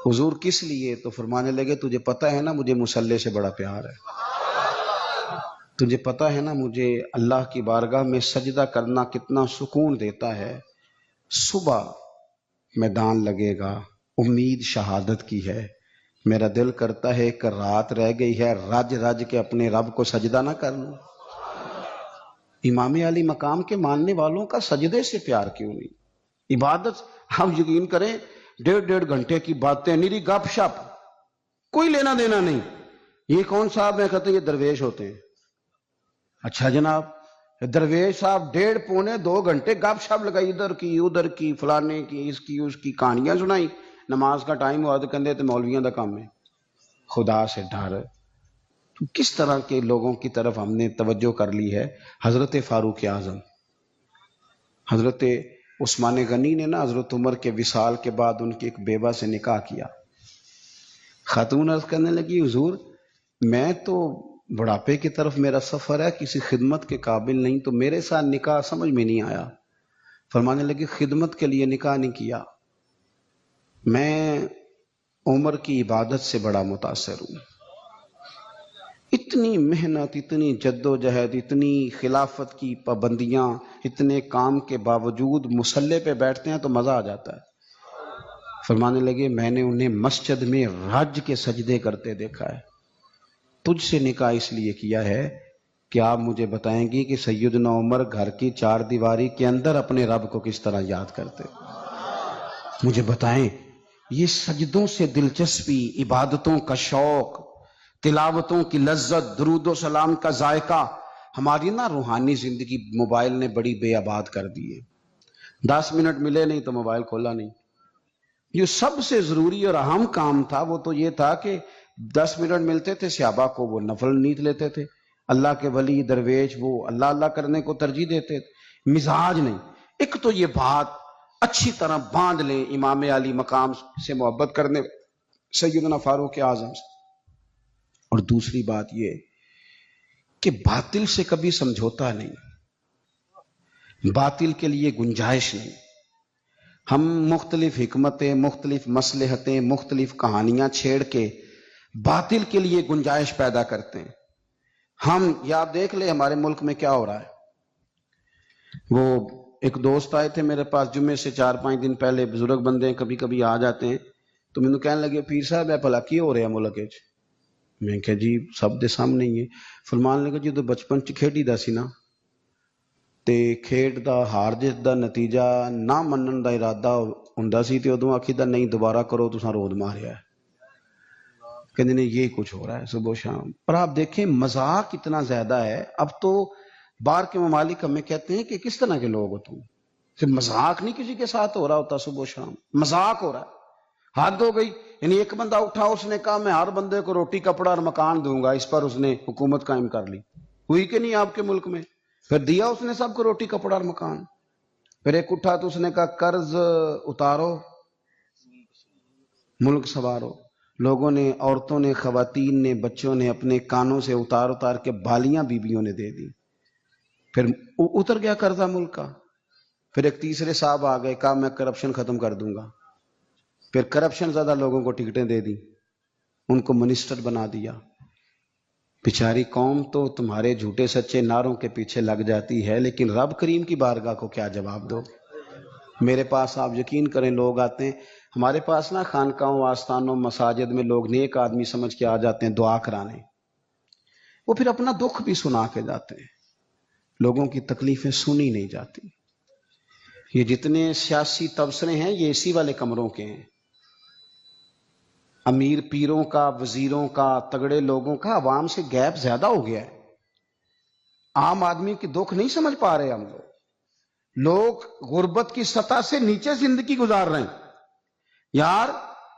حضور کس لیے؟ تو فرمانے لگے تجھے پتہ ہے نا مجھے مصلی سے بڑا پیار ہے، تجھے پتہ ہے نا مجھے اللہ کی بارگاہ میں سجدہ کرنا کتنا سکون دیتا ہے. صبح میدان لگے گا، امید شہادت کی ہے، میرا دل کرتا ہے کہ رات رہ گئی ہے رج رج کے اپنے رب کو سجدہ نہ کر لوں. امام علی مقام کے ماننے والوں کا سجدے سے پیار کیوں نہیں؟ عبادت ہم یقین کریں 1.5 گھنٹے کی باتیں، نیری گپ شپ، کوئی لینا دینا نہیں. یہ کون صاحب میں کہتے ہیں یہ درویش ہوتے ہیں. اچھا جناب، درویش صاحب 1.5-2 گھنٹے گپ شپ لگائی، ادھر کی ادھر کی، فلانے کی اس کی اس کی کہانیاں سنائی. نماز کا ٹائم ہوا تو کہندے تے مولویاں دا کام ہے. خدا سے ڈر. کس طرح کے لوگوں کی طرف ہم نے توجہ کر لی ہے. حضرت فاروق اعظم، حضرت عثمان غنی نے نا حضرت عمر کے وصال کے بعد ان کی ایک بیوہ سے نکاح کیا. خاتون عرض کرنے لگی حضور میں تو بڑھاپے کی طرف میرا سفر ہے، کسی خدمت کے قابل نہیں، تو میرے ساتھ نکاح سمجھ میں نہیں آیا. فرمانے لگی خدمت کے لیے نکاح نہیں کیا، میں عمر کی عبادت سے بڑا متاثر ہوں. اتنی محنت، اتنی جد و جہد، اتنی خلافت کی پابندیاں، اتنے کام کے باوجود مصلی پہ بیٹھتے ہیں تو مزہ آ جاتا ہے. فرمانے لگے میں نے انہیں مسجد میں رج کے سجدے کرتے دیکھا ہے. تجھ سے نکاح اس لیے کیا ہے کہ آپ مجھے بتائیں گی کہ سیدنا عمر گھر کی 4 دیواری کے اندر اپنے رب کو کس طرح یاد کرتے. مجھے بتائیں یہ سجدوں سے دلچسپی، عبادتوں کا شوق، تلاوتوں کی لذت، درود و سلام کا ذائقہ ہماری نا روحانی زندگی موبائل نے بڑی بے آباد کر دی ہے. 10 منٹ ملے نہیں تو موبائل کھولا نہیں. جو سب سے ضروری اور اہم کام تھا وہ تو یہ تھا کہ 10 منٹ ملتے تھے صحابہ کو وہ نفل نیت لیتے تھے. اللہ کے ولی درویش وہ اللہ اللہ کرنے کو ترجیح دیتے تھے. مزاج نہیں. ایک تو یہ بات اچھی طرح باندھ لیں امام علی مقام سے محبت کرنے سیدنا فاروق اعظم سے. اور دوسری بات یہ کہ باطل سے کبھی سمجھوتا نہیں، باطل کے لیے گنجائش نہیں. ہم مختلف حکمتیں، مختلف مصلحتیں، مختلف کہانیاں چھیڑ کے باطل کے لیے گنجائش پیدا کرتے ہیں. ہم یا دیکھ لیں ہمارے ملک میں کیا ہو رہا ہے. وہ ایک دوست آئے تھے میرے پاس جمعے سے 4-5 دن پہلے، بزرگ بندے ہیں کبھی کبھی آ جاتے ہیں، تو مینوں کہنے لگے پیر صاحب بھلا کی ہو رہا ہے ملک وچ؟ میں کہا جی سب دے سامنے ہی ہے. فرمان لگا جی تو بچپن چ کھیڈی دا سی نا تے کھیڈ دا ہار جیت دا نتیجہ نہ منن دا ارادہ ہوندا سی تے ادوں آکھیدا نہیں دوبارہ کرو تساں رود ماریا ہے، کہندے نے یہ کچھ ہو رہا ہے صبح و شام۔ پر آپ دیکھیں مذاق اتنا زیادہ ہے، اب تو باہر کے ممالک ہمیں کہتے ہیں کہ کس طرح کے لوگ ہو تم، صرف مذاق نہیں کسی کے ساتھ ہو رہا ہوتا، صبح و شام مذاق ہو رہا ہے، حد ہو گئی۔ یعنی ایک بندہ اٹھا اس نے کہا میں ہر بندے کو روٹی کپڑا اور مکان دوں گا، اس پر اس نے حکومت قائم کر لی، ہوئی کہ نہیں آپ کے ملک میں؟ پھر دیا اس نے سب کو روٹی کپڑا اور مکان۔ پھر ایک اٹھا تو اس نے کہا قرض اتارو ملک سوارو، لوگوں نے، عورتوں نے، خواتین نے، بچوں نے اپنے کانوں سے اتار اتار کے بالیاں بیویوں نے دے دی، پھر اتر گیا قرضہ ملک کا۔ پھر ایک تیسرے صاحب آ گئے، کہا میں کرپشن ختم کر دوں گا، پھر کرپشن زیادہ لوگوں کو ٹکٹیں دے دی، ان کو منسٹر بنا دیا۔ بیچاری قوم تو تمہارے جھوٹے سچے نعروں کے پیچھے لگ جاتی ہے، لیکن رب کریم کی بارگاہ کو کیا جواب دو؟ میرے پاس آپ یقین کریں لوگ آتے ہیں ہمارے پاس نا، خانقاہوں، آستانوں، مساجد میں لوگ نیک آدمی سمجھ کے آ جاتے ہیں دعا کرانے، وہ پھر اپنا دکھ بھی سنا کے جاتے ہیں، لوگوں کی تکلیفیں سنی نہیں جاتی۔ یہ جتنے سیاسی تبصرے ہیں یہ اسی والے کمروں کے ہیں، امیر پیروں کا، وزیروں کا، تگڑے لوگوں کا، عوام سے گیپ زیادہ ہو گیا ہے، عام آدمی کی دکھ نہیں سمجھ پا رہے ہم لوگ غربت کی سطح سے نیچے زندگی گزار رہے ہیں۔ یار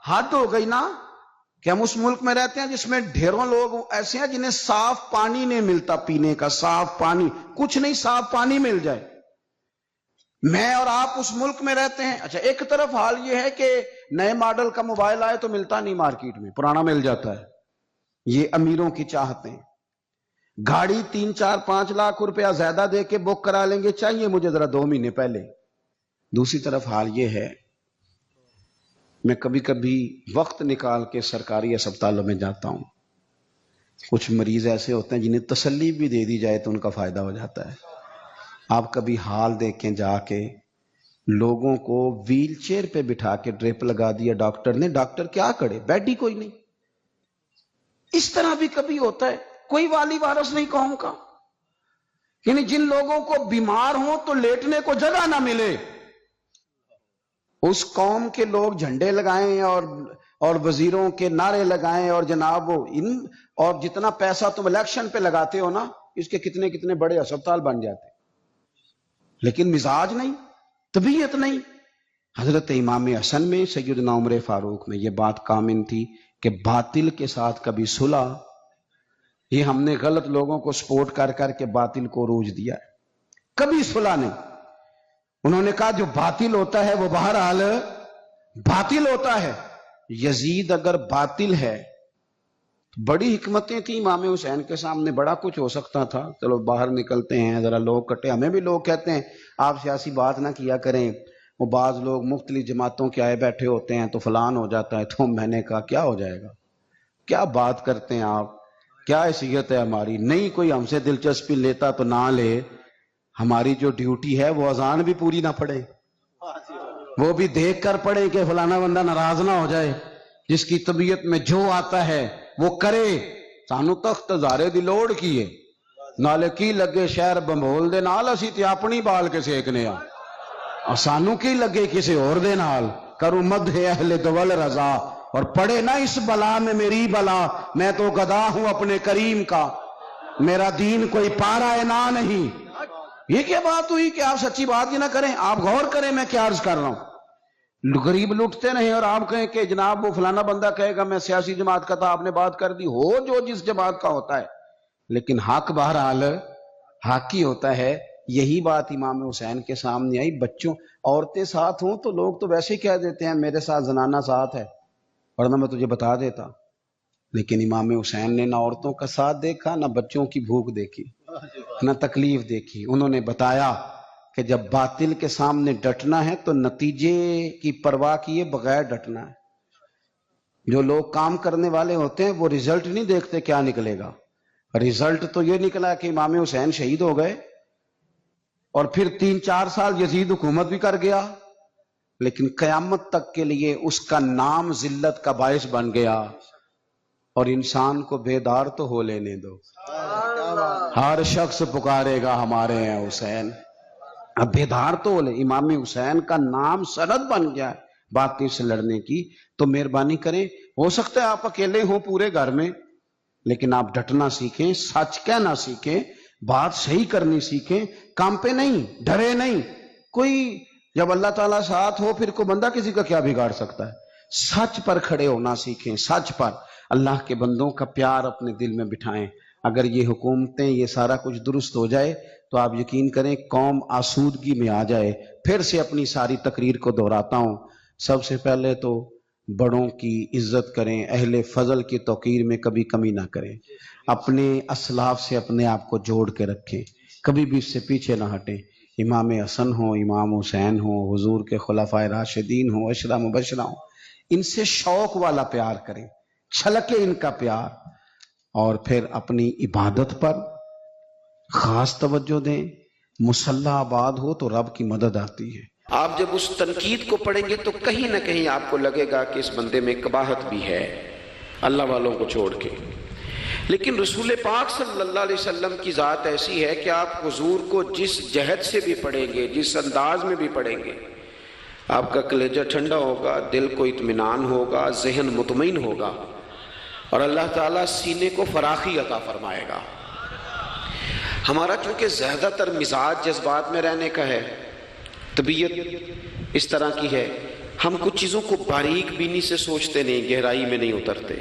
حد ہو گئی نا کہ ہم اس ملک میں رہتے ہیں جس میں ڈھیروں لوگ ایسے ہیں جنہیں صاف پانی نہیں ملتا، پینے کا صاف پانی، کچھ نہیں صاف پانی مل جائے۔ میں اور آپ اس ملک میں رہتے ہیں، اچھا ایک طرف حال یہ ہے کہ نئے ماڈل کا موبائل آئے تو ملتا نہیں مارکیٹ میں، پرانا مل جاتا ہے، یہ امیروں کی چاہتے ہیں۔ گاڑی 3، 4، 5 لاکھ روپیہ زیادہ دے کے بک کرا لیں گے، چاہیے مجھے ذرا 2 مہینے پہلے۔ دوسری طرف حال یہ ہے، میں کبھی کبھی وقت نکال کے سرکاری اسپتالوں میں جاتا ہوں، کچھ مریض ایسے ہوتے ہیں جنہیں تسلی بھی دے دی جائے تو ان کا فائدہ ہو جاتا ہے۔ آپ کبھی حال دیکھیں جا کے، لوگوں کو ویل چیئر پہ بٹھا کے ڈرپ لگا دیا ڈاکٹر نے، ڈاکٹر کیا کرے، بیڈ ہی کوئی نہیں۔ اس طرح بھی کبھی ہوتا ہے، کوئی والی وارث نہیں قوم کا، یعنی جن لوگوں کو بیمار ہوں تو لیٹنے کو جگہ نہ ملے، اس قوم کے لوگ جھنڈے لگائیں اور وزیروں کے نعرے لگائیں، اور جناب وہ اور جتنا پیسہ تم الیکشن پہ لگاتے ہو نا، اس کے کتنے کتنے بڑے اسپتال بن جاتے، لیکن مزاج نہیں، طبیعت نہیں۔ حضرت امام حسن میں، سیدنا عمر فاروق میں یہ بات کامن تھی کہ باطل کے ساتھ کبھی صلح، یہ ہم نے غلط لوگوں کو سپورٹ کر کر کے باطل کو عروج دیا ہے، کبھی صلح نہیں۔ انہوں نے کہا جو باطل ہوتا ہے وہ بہرحال باطل ہوتا ہے، یزید اگر باطل ہے، بڑی حکمتیں تھیں امام حسین کے سامنے، بڑا کچھ ہو سکتا تھا، چلو باہر نکلتے ہیں ذرا لوگ کٹے، ہمیں بھی لوگ کہتے ہیں آپ سیاسی بات نہ کیا کریں، وہ بعض لوگ مختلف جماعتوں کے آئے بیٹھے ہوتے ہیں تو فلان ہو جاتا ہے، تو میں نے کہا کیا ہو جائے گا، کیا بات کرتے ہیں آپ، کیا حیثیت ہے ہماری، نہیں کوئی ہم سے دلچسپی لیتا تو نہ لے، ہماری جو ڈیوٹی ہے وہ اذان بھی پوری نہ پڑے، وہ بھی دیکھ کر پڑے کہ فلانا بندہ ناراض نہ ہو جائے، جس کی طبیعت میں جو آتا ہے وہ کرے، سانو تخت زارے دی لوڑ کیے، نالے کی لگے شہر بمبول دے نال، اسی تے اپنی بال کے سیکنے اور سانو کی لگے کسی اور دے نال، کروں مدح اہل دول رضا، اور پڑے نہ اس بلا میں میری بلا، میں تو گدا ہوں اپنے کریم کا، میرا دین کوئی پارا نہ نہیں۔ یہ کیا بات ہوئی کہ آپ سچی بات ہی نہ کریں، آپ غور کریں میں کیا عرض کر رہا ہوں۔ غریب لوٹتے نہیں اور آپ کہیں کہ جناب وہ فلانا بندہ کہے گا میں سیاسی جماعت کا تھا، آپ نے بات کر دی، ہو جو جس جماعت کا ہوتا ہے، لیکن حق بہرحال حق ہی ہوتا ہے۔ یہی بات امام حسین کے سامنے آئی، بچوں عورتیں ساتھ ہوں تو لوگ تو ویسے ہی کہہ دیتے ہیں میرے ساتھ زنانہ ساتھ ہے، ورنہ میں تجھے بتا دیتا، لیکن امام حسین نے نہ عورتوں کا ساتھ دیکھا، نہ بچوں کی بھوک دیکھی، نہ تکلیف دیکھی۔ انہوں نے بتایا کہ جب باطل کے سامنے ڈٹنا ہے تو نتیجے کی پرواہ کیے بغیر ڈٹنا ہے۔ جو لوگ کام کرنے والے ہوتے ہیں وہ رزلٹ نہیں دیکھتے کیا نکلے گا، رزلٹ تو یہ نکلا کہ امام حسین شہید ہو گئے، اور پھر 3-4 سال یزید حکومت بھی کر گیا، لیکن قیامت تک کے لیے اس کا نام ذلت کا باعث بن گیا۔ اور انسان کو بیدار تو ہو لینے دو، ہر شخص پکارے گا ہمارے ہیں حسین، اب بیدار تو ہو لے، امام حسین کا نام سند بن گیا ہے باطل سے لڑنے کی، تو مہربانی کریں، ہو سکتا ہے آپ اکیلے ہوں پورے گھر میں، لیکن آپ ڈٹنا سیکھیں، سچ کہنا سیکھیں، بات صحیح کرنی سیکھیں، کام پہ نہیں، ڈرے نہیں۔ کوئی جب اللہ تعالیٰ ساتھ ہو پھر کوئی بندہ کسی کا کیا بگاڑ سکتا ہے؟ سچ پر کھڑے ہونا سیکھیں، سچ پر۔ اللہ کے بندوں کا پیار اپنے دل میں بٹھائیں۔ اگر یہ حکومتیں، یہ سارا کچھ درست ہو جائے تو آپ یقین کریں قوم آسودگی میں آ جائے۔ پھر سے اپنی ساری تقریر کو دہراتا ہوں، سب سے پہلے تو بڑوں کی عزت کریں، اہل فضل کی توقیر میں کبھی کمی نہ کریں، اپنے اسلاف سے اپنے آپ کو جوڑ کے رکھیں، کبھی بھی اس سے پیچھے نہ ہٹیں۔ امام حسن ہوں، امام حسین ہوں، حضور کے خلفائے راشدین ہوں، عشرہ مبشرہ ہوں، ان سے شوق والا پیار کریں، چھلکے ان کا پیار، اور پھر اپنی عبادت پر خاص توجہ دیں۔ مسلح آباد ہو تو رب کی مدد آتی ہے۔ آپ جب اس تنقید کو پڑھیں گے تو کہیں نہ کہیں آپ کو لگے گا کہ اس بندے میں قباحت بھی ہے، اللہ والوں کو چھوڑ کے۔ لیکن رسول پاک صلی اللہ علیہ وسلم کی ذات ایسی ہے کہ آپ حضور کو جس جہت سے بھی پڑھیں گے، جس انداز میں بھی پڑھیں گے، آپ کا کلیجہ ٹھنڈا ہوگا، دل کو اطمینان ہوگا، ذہن مطمئن ہوگا، اور اللہ تعالیٰ سینے کو فراخی عطا فرمائے گا۔ ہمارا چونکہ زیادہ تر مزاج جذبات میں رہنے کا ہے، طبیعت اس طرح کی ہے، ہم کچھ چیزوں کو باریک بینی سے سوچتے نہیں، گہرائی میں نہیں اترتے۔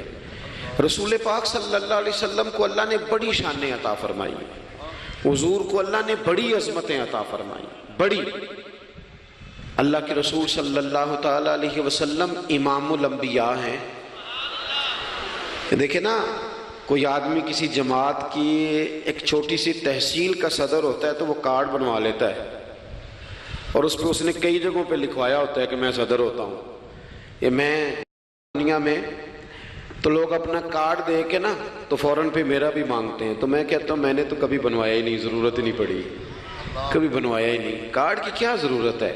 رسول پاک صلی اللہ علیہ وسلم کو اللہ نے بڑی شانیں عطا فرمائی، حضور کو اللہ نے بڑی عظمتیں عطا فرمائی، بڑی۔ اللہ کے رسول صلی اللہ تعالی علیہ وسلم امام الانبیاء ہیں۔ دیکھیں نا، کوئی آدمی کسی جماعت کی ایک چھوٹی سی تحصیل کا صدر ہوتا ہے تو وہ کارڈ بنوا لیتا ہے، اور اس پہ اس نے کئی جگہوں پہ لکھوایا ہوتا ہے کہ میں صدر ہوتا ہوں، یہ میں دنیا میں، تو لوگ اپنا کارڈ دے کے نا تو فوراً پہ میرا بھی مانگتے ہیں۔ تو میں کہتا ہوں میں نے تو کبھی بنوایا ہی نہیں، ضرورت ہی نہیں پڑی، کبھی بنوایا ہی نہیں، کارڈ کی کیا ضرورت ہے؟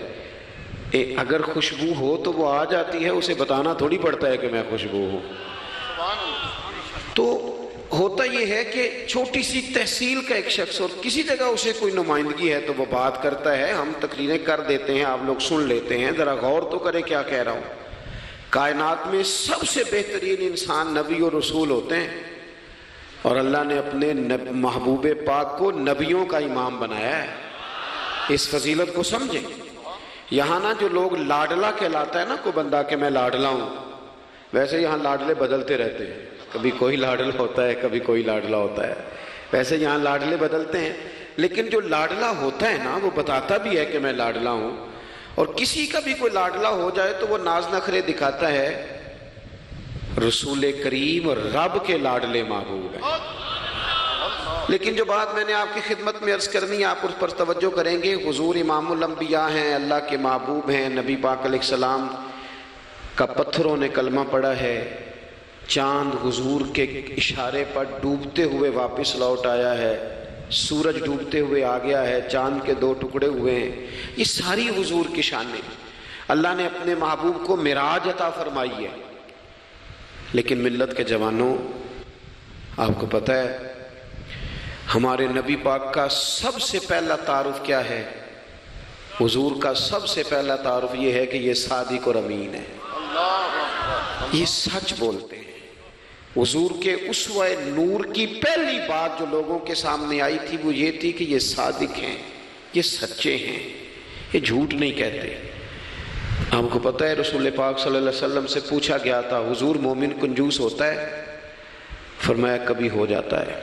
اگر خوشبو ہو تو وہ آ جاتی ہے، اسے بتانا تھوڑی پڑتا ہے کہ میں خوشبو ہوں۔ تو ہوتا یہ ہے کہ چھوٹی سی تحصیل کا ایک شخص اور کسی جگہ اسے کوئی نمائندگی ہے تو وہ بات کرتا ہے، ہم تقریریں کر دیتے ہیں، آپ لوگ سن لیتے ہیں، ذرا غور تو کریں کیا کہہ رہا ہوں۔ کائنات میں سب سے بہترین انسان نبی اور رسول ہوتے ہیں، اور اللہ نے اپنے محبوب پاک کو نبیوں کا امام بنایا ہے۔ اس فضیلت کو سمجھیں۔ یہاں نا جو لوگ لاڈلا کہلاتا ہے نا کوئی بندہ کہ میں لاڈلا ہوں، ویسے یہاں لاڈلے بدلتے رہتے ہیں، کبھی کوئی لاڈلا ہوتا ہے، کبھی کوئی لاڈلا ہوتا ہے، ویسے یہاں لاڈلے بدلتے ہیں، لیکن جو لاڈلا ہوتا ہے نا وہ بتاتا بھی ہے کہ میں لاڈلا ہوں۔ اور کسی کا بھی کوئی لاڈلا ہو جائے تو وہ ناز نخرے دکھاتا ہے۔ رسول کریم اور رب کے لاڈلے محبوب ہیں۔ لیکن جو بات میں نے آپ کی خدمت میں عرض کرنی ہے، آپ اس پر توجہ کریں گے۔ حضور امام الانبیاء ہیں، اللہ کے محبوب ہیں، نبی پاک علیہ السلام کا پتھروں نے کلمہ پڑھا ہے، چاند حضور کے اشارے پر ڈوبتے ہوئے واپس لوٹ آیا ہے، سورج ڈوبتے ہوئے آ گیا ہے، چاند کے 2 ٹکڑے ہوئے ہیں، یہ ساری حضور کی شانیں۔ اللہ نے اپنے محبوب کو معراج عطا فرمائی ہے۔ لیکن ملت کے جوانوں، آپ کو پتہ ہے ہمارے نبی پاک کا سب سے پہلا تعارف کیا ہے؟ حضور کا سب سے پہلا تعارف یہ ہے کہ یہ صادق اور امین ہے، یہ سچ بولتے ہیں۔ حضور کے اسوہ نور کی پہلی بات جو لوگوں کے سامنے آئی تھی وہ یہ تھی کہ یہ صادق ہیں، یہ سچے ہیں، یہ جھوٹ نہیں کہتے۔ آپ کو پتہ ہے رسول پاک صلی اللہ علیہ وسلم سے پوچھا گیا تھا، حضور مومن کنجوس ہوتا ہے؟ فرمایا کبھی ہو جاتا ہے۔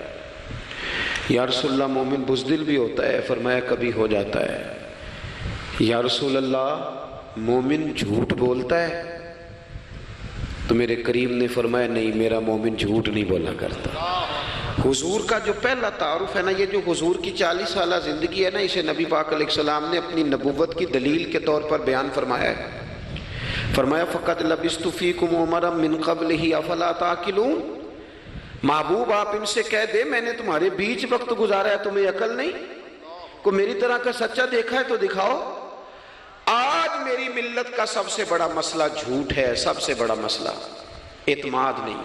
یا رسول اللہ مومن بزدل بھی ہوتا ہے؟ فرمایا کبھی ہو جاتا ہے۔ یا رسول اللہ مومن جھوٹ بولتا ہے؟ تو میرے کریم نے فرمایا نہیں، میرا مومن جھوٹ نہیں بولا کرتا۔ حضور کا جو پہلا تعارف ہے نا، یہ جو حضور کی 40 سالہ زندگی ہے نا، اسے نبی پاک علیہ السلام نے اپنی نبوت کی دلیل کے طور پر بیان فرمایا ہے۔ فرمایا فَقَدْ لَبِثْتُ فِيكُمْ عُمَرًا مِّن قَبْلِهِ أَفَلَا تَعْقِلُونَ۔ محبوب آپ ان سے کہہ دے میں نے تمہارے بیچ وقت گزارا ہے، تمہیں عقل نہیں؟ کوئی میری طرح کا سچا دیکھا ہے تو دکھاؤ۔ آج میری ملت کا سب سے بڑا مسئلہ جھوٹ ہے، سب سے بڑا مسئلہ اعتماد نہیں۔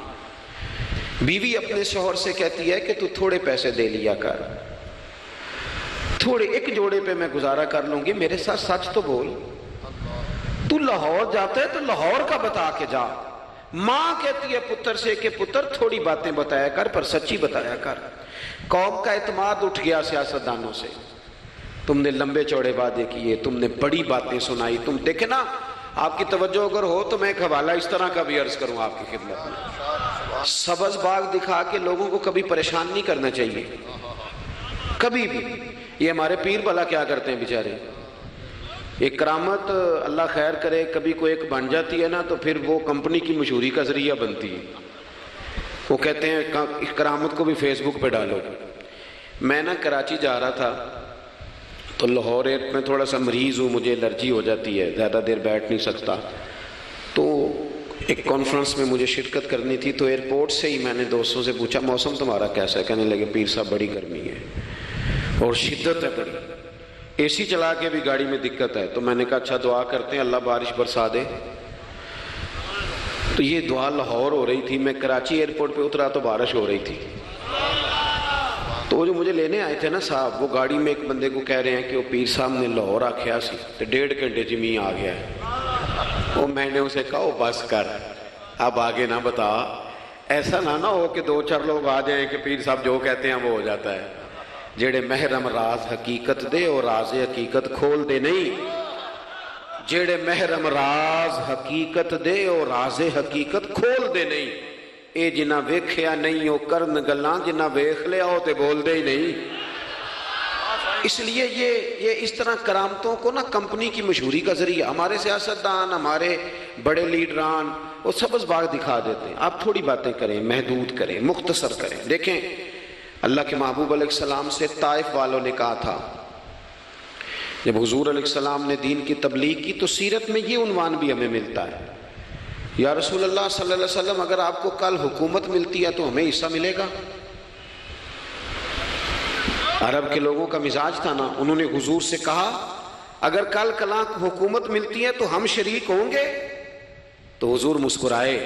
بیوی اپنے شوہر سے کہتی ہے کہ تو تھوڑے پیسے دے لیا کر، تھوڑے ایک جوڑے پہ میں گزارا کر لوں گی، میرے ساتھ سچ تو بول، تو لاہور جاتا ہے تو لاہور کا بتا کے جا۔ ماں کہتی ہے پتر سے کہ پتر تھوڑی باتیں بتایا کر پر سچی بتایا کر۔ قوم کا اعتماد اٹھ گیا سیاستدانوں سے، تم نے لمبے چوڑے وعدے کیے، تم نے بڑی باتیں سنائی۔ تم دیکھیں نا، آپ کی توجہ اگر ہو تو میں ایک حوالہ اس طرح کا بھی عرض کروں آپ کی خدمت میں۔ سبز باغ دکھا کے لوگوں کو کبھی پریشان نہیں کرنا چاہیے، کبھی بھی۔ یہ ہمارے پیر بھلا کیا کرتے ہیں بیچارے، ایک کرامت اللہ خیر کرے کبھی کوئی ایک بن جاتی ہے نا تو پھر وہ کمپنی کی مشہوری کا ذریعہ بنتی ہے۔ وہ کہتے ہیں اس کرامت کو بھی فیس بک پہ ڈالو۔ میں نا کراچی جا رہا تھا تو لاہور میں تھوڑا سا مریض ہوں، مجھے الرجی ہو جاتی ہے، زیادہ دیر بیٹھ نہیں سکتا، تو ایک کانفرنس میں مجھے شرکت کرنی تھی۔ تو ایئرپورٹ سے ہی میں نے دوستوں سے پوچھا موسم تمہارا کیسا ہے؟ کہنے لگے پیر صاحب بڑی گرمی ہے اور شدت ہے بڑی، اے سی چلا کے بھی گاڑی میں دقت ہے۔ تو میں نے کہا اچھا دعا کرتے ہیں اللہ بارش برسا دے۔ تو یہ دعا لاہور ہو رہی تھی، میں کراچی ایئرپورٹ پہ اترا تو بارش ہو رہی تھی۔ تو وہ جو مجھے لینے آئے تھے نا صاحب، وہ گاڑی میں ایک بندے کو کہہ رہے ہیں کہ وہ پیر صاحب نے لاہور آکھیا سی تو 1.5 گھنٹے جمی آ گیا ہے۔ وہ میں نے اسے کہا وہ بس کر، اب آگے نہ بتا، ایسا نہ ہو کہ 2-4 لوگ آ جائیں کہ پیر صاحب جو کہتے ہیں وہ ہو جاتا ہے۔ جڑے محرم راز حقیقت دے اور راز حقیقت کھول دے نہیں، جڑے محرم راز حقیقت دے اور راز حقیقت کھول دے نہیں، اے جنہ ویکھیا نہیں او کرن گلاں، جنہ ویکھ لیا او تے بول دے ہی نہیں۔ اس لیے یہ اس طرح کرامتوں کو نا کمپنی کی مشہوری کا ذریعہ، ہمارے سیاستدان، ہمارے بڑے لیڈران وہ سبز باغ دکھا دیتے ہیں۔ آپ تھوڑی باتیں کریں، محدود کریں، مختصر کریں۔ دیکھیں اللہ کے محبوب علیہ السلام سے طائف والوں نے کہا تھا، جب حضور علیہ السلام نے دین کی تبلیغ کی تو سیرت میں یہ عنوان بھی ہمیں ملتا ہے، یا رسول اللہ صلی اللہ علیہ وسلم اگر آپ کو کل حکومت ملتی ہے تو ہمیں حصہ ملے گا؟ عرب کے لوگوں کا مزاج تھا نا، انہوں نے حضور سے کہا اگر کل کلاں حکومت ملتی ہے تو ہم شریک ہوں گے؟ تو حضور مسکرائے،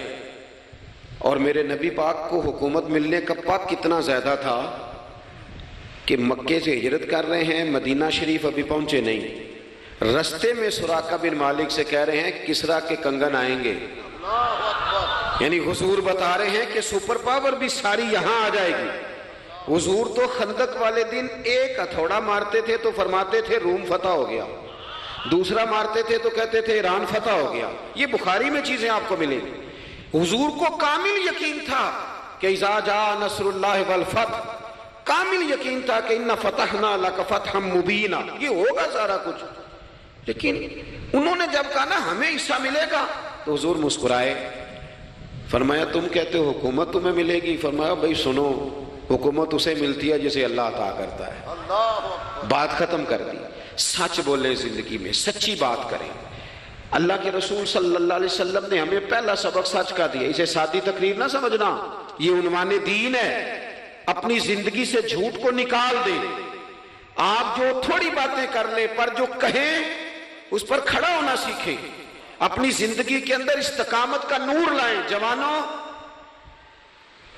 اور میرے نبی پاک کو حکومت ملنے کا پاک کتنا زیادہ تھا کہ مکے سے ہجرت کر رہے ہیں، مدینہ شریف ابھی پہنچے نہیں، رستے میں سراقہ بن مالک سے کہہ رہے ہیں کسرا کے کنگن آئیں گے، یعنی حضور بتا رہے ہیں کہ سپر پاور بھی ساری یہاں آ جائے گی۔ حضور تو خندق والے دن ایک ہتھوڑا مارتے تھے تو فرماتے تھے روم فتح ہو گیا، دوسرا مارتے تھے تو کہتے تھے ایران فتح ہو گیا۔ یہ بخاری میں چیزیں آپ کو ملیں گی۔ حضور کو کامل یقین تھا کہ اذا جاء نصر اللہ والفتح، کامل یقین تھا کہ ان فتحنا لک فتحا مبینا، یہ ہوگا سارا کچھ۔ لیکن انہوں نے جب کہا نا ہمیں حصہ ملے گا تو حضور مسکرائے، فرمایا تم کہتے ہو حکومت تمہیں ملے گی، فرمایا بھائی سنو، حکومت اسے ملتی ہے جسے اللہ عطا کرتا ہے۔ بات ختم کر دی۔ سچ بولیں زندگی میں، سچی بات کریں۔ اللہ کے رسول صلی اللہ علیہ وسلم نے ہمیں پہلا سبق سچ کا دیا، اسے سادی تقریر نہ سمجھنا، یہ عنوان دین ہے۔ اپنی زندگی سے جھوٹ کو نکال دیں۔ آپ جو تھوڑی باتیں کر لیں پر جو کہیں اس پر کھڑا ہونا سیکھیں، اپنی زندگی کے اندر استقامت کا نور لائیں۔ جوانوں،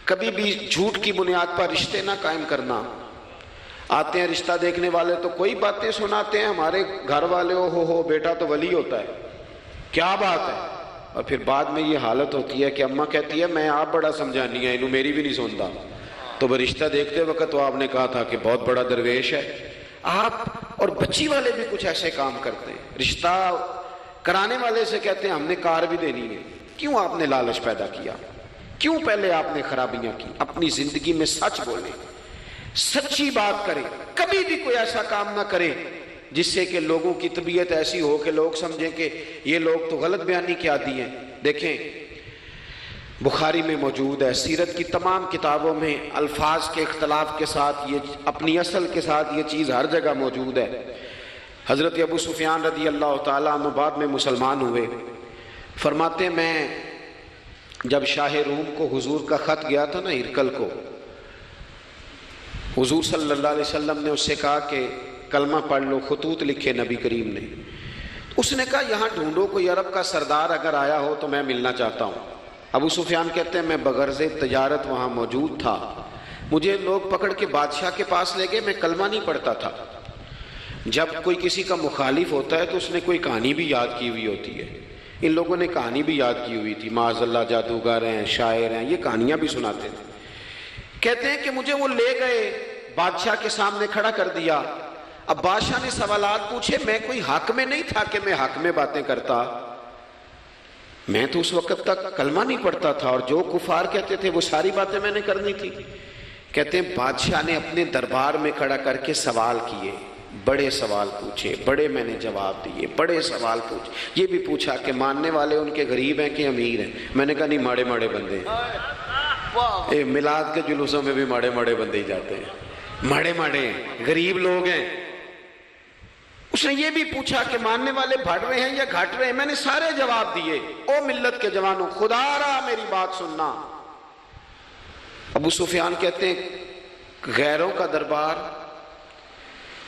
کبھی بھی جھوٹ کی بنیاد پر رشتے نہ قائم کرنا۔ آتے ہیں رشتہ دیکھنے والے تو کوئی باتیں سناتے ہیں، ہمارے گھر والے ہو بیٹا تو ولی ہوتا ہے، کیا بات ہے، اور پھر بعد میں یہ حالت ہوتی ہے کہ اماں کہتی ہے میں آپ بڑا سمجھانی ہے، انہوں میری بھی نہیں سنتا۔ تو وہ رشتہ دیکھتے وقت تو آپ نے کہا تھا کہ بہت بڑا درویش ہے۔ آپ اور بچی والے بھی کچھ ایسے کام کرتے ہیں، رشتہ کرانے والے سے کہتے ہیں ہم نے کار بھی دینی ہے۔ کیوں آپ نے لالچ پیدا کیا؟ کیوں پہلے آپ نے خرابیاں کی؟ اپنی زندگی میں سچ بولیں، سچی بات کریں، کبھی بھی کوئی ایسا کام نہ کریں جس سے کہ لوگوں کی طبیعت ایسی ہو کہ لوگ سمجھیں کہ یہ لوگ تو غلط بیانی کے عادی ہیں۔ دیکھیں بخاری میں موجود ہے، سیرت کی تمام کتابوں میں الفاظ کے اختلاف کے ساتھ یہ اپنی اصل کے ساتھ یہ چیز ہر جگہ موجود ہے۔ حضرت ابو سفیان رضی اللہ تعالیٰ عنہ بعد میں مسلمان ہوئے، فرماتے میں جب شاہ روم کو حضور کا خط گیا تھا نا ہرقل کو، حضور صلی اللہ علیہ وسلم نے اس سے کہا کہ کلمہ پڑھ لو، خطوط لکھے نبی کریم نے۔ اس نے کہا یہاں ڈھونڈو کوئی عرب کا سردار اگر آیا ہو تو میں ملنا چاہتا ہوں۔ ابو سفیان کہتے ہیں میں بغرض تجارت وہاں موجود تھا، مجھے لوگ پکڑ کے بادشاہ کے پاس لے گئے، میں کلمہ نہیں پڑھتا تھا۔ جب کوئی کسی کا مخالف ہوتا ہے تو اس نے کوئی کہانی بھی یاد کی ہوئی ہوتی ہے. ان لوگوں نے کہانی بھی یاد کی ہوئی تھی، معاذ اللہ جادوگر ہیں، شاعر ہیں، یہ کہانیاں بھی سناتے تھے. کہتے ہیں کہ مجھے وہ لے گئے، بادشاہ کے سامنے کھڑا کر دیا. اب بادشاہ نے سوالات پوچھے، میں کوئی حق میں نہیں تھا کہ میں حق میں باتیں کرتا، میں تو اس وقت تک کلمہ نہیں پڑھتا تھا، اور جو کفار کہتے تھے وہ ساری باتیں میں نے کرنی تھی. کہتے ہیں بادشاہ نے اپنے دربار میں کھڑا کر کے سوال کیے، بڑے سوال پوچھے، بڑے میں نے جواب دیے، بڑے سوال پوچھے. یہ بھی پوچھا کہ ماننے والے ان کے غریب ہیں کہ امیر ہیں. میں نے کہا نہیں، ماڑے ماڑے بندے ہیں. میلاد کے جلوسوں میں بھی ماڑے ماڑے بندے ہی جاتے ہیں، ماڑے ماڑے ہیں، غریب لوگ ہیں. اس نے یہ بھی پوچھا کہ ماننے والے بڑھ رہے ہیں یا گھٹ رہے ہیں. میں نے سارے جواب دیے. او ملت کے جوانوں، خدا را میری بات سننا. ابو سفیان کہتے ہیں غیروں کا دربار،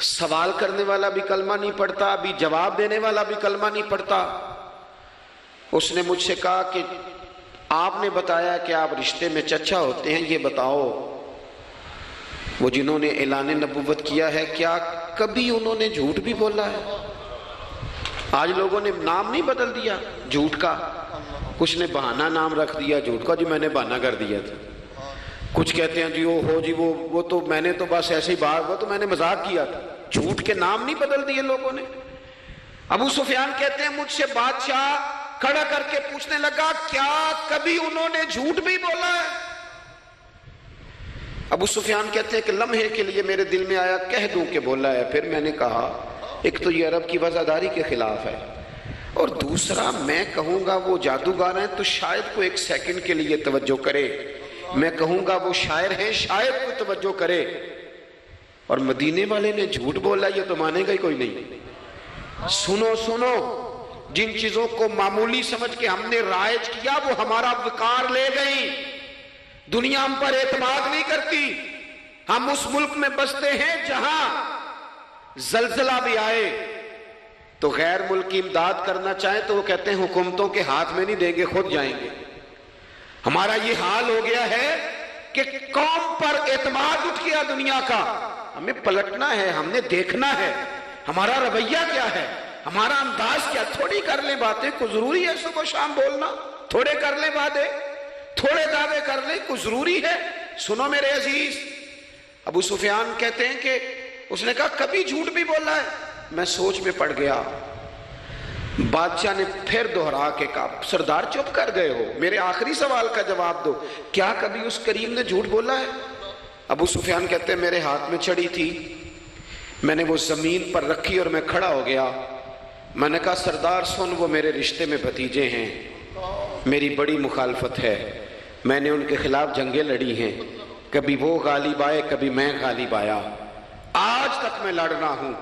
سوال کرنے والا بھی کلمہ نہیں پڑھتا، ابھی جواب دینے والا بھی کلمہ نہیں پڑھتا. اس نے مجھ سے کہا کہ آپ نے بتایا کہ آپ رشتے میں چچا ہوتے ہیں، یہ بتاؤ وہ جنہوں نے اعلان نبوت کیا ہے کیا کبھی انہوں نے جھوٹ بھی بولا ہے؟ آج لوگوں نے نام نہیں بدل دیا جھوٹ کا، کچھ نے بہانہ نام رکھ دیا جھوٹ کا، جی میں نے بہانہ کر دیا تھا. کچھ کہتے ہیں جی وہ تو میں نے تو بس ایسے ہی بات، وہ تو میں نے مذاق کیا تھا. جھوٹ کے نام نہیں بدل دیے لوگوں نے. ابو سفیان کہتے ہیں مجھ سے بادشاہ کھڑا کر کے پوچھنے لگا کیا کبھی انہوں نے جھوٹ بھی بولا ہے؟ ابو سفیان کہتے ہیں کہ لمحے کے لیے میرے دل میں آیا کہہ دوں کہ بولا ہے. پھر میں نے کہا ایک تو یہ عرب کی وفاداری کے خلاف ہے، اور دوسرا میں کہوں گا وہ جادوگر ہیں تو شاید کو ایک سیکنڈ کے لیے توجہ کرے، میں کہوں گا وہ شاعر ہیں شاید کو توجہ کرے، اور مدینے والے نے جھوٹ بولا یہ تو مانے گا ہی کوئی نہیں. سنو جن چیزوں کو معمولی سمجھ کے ہم نے رائج کیا وہ ہمارا وقار لے گئی. دنیا ہم پر اعتماد نہیں کرتی. ہم اس ملک میں بستے ہیں جہاں زلزلہ بھی آئے تو غیر ملکی امداد کرنا چاہیں تو وہ کہتے ہیں حکومتوں کے ہاتھ میں نہیں دیں گے، خود جائیں گے. ہمارا یہ حال ہو گیا ہے کہ قوم پر اعتماد اٹھ گیا دنیا کا. ہمیں پلٹنا ہے، ہم نے دیکھنا ہے ہمارا رویہ کیا ہے، ہمارا انداز کیا. تھوڑی کر لیں باتیں، کوئی ضروری ہے صبح شام بولنا؟ تھوڑے کر لیں وعدے، تھوڑے دعوے کر لیں، کوئی ضروری ہے؟ سنو میرے عزیز، ابو سفیان کہتے ہیں کہ اس نے کہا کبھی جھوٹ بھی بولا ہے. میں سوچ میں پڑ گیا. بادشاہ نے پھر دوہرا کے کہا سردار چپ کر گئے ہو، میرے آخری سوال کا جواب دو، کیا کبھی اس کریم نے جھوٹ بولا ہے؟ ابو سفیان کہتے ہیں میرے ہاتھ میں چھڑی تھی، میں نے وہ زمین پر رکھی اور میں کھڑا ہو گیا. میں نے کہا سردار سن، وہ میرے رشتے میں بھتیجے ہیں، میری بڑی مخالفت ہے، میں نے ان کے خلاف جنگیں لڑی ہیں، کبھی وہ غالب آئے کبھی میں غالب آیا، آج تک میں لڑ رہا ہوں.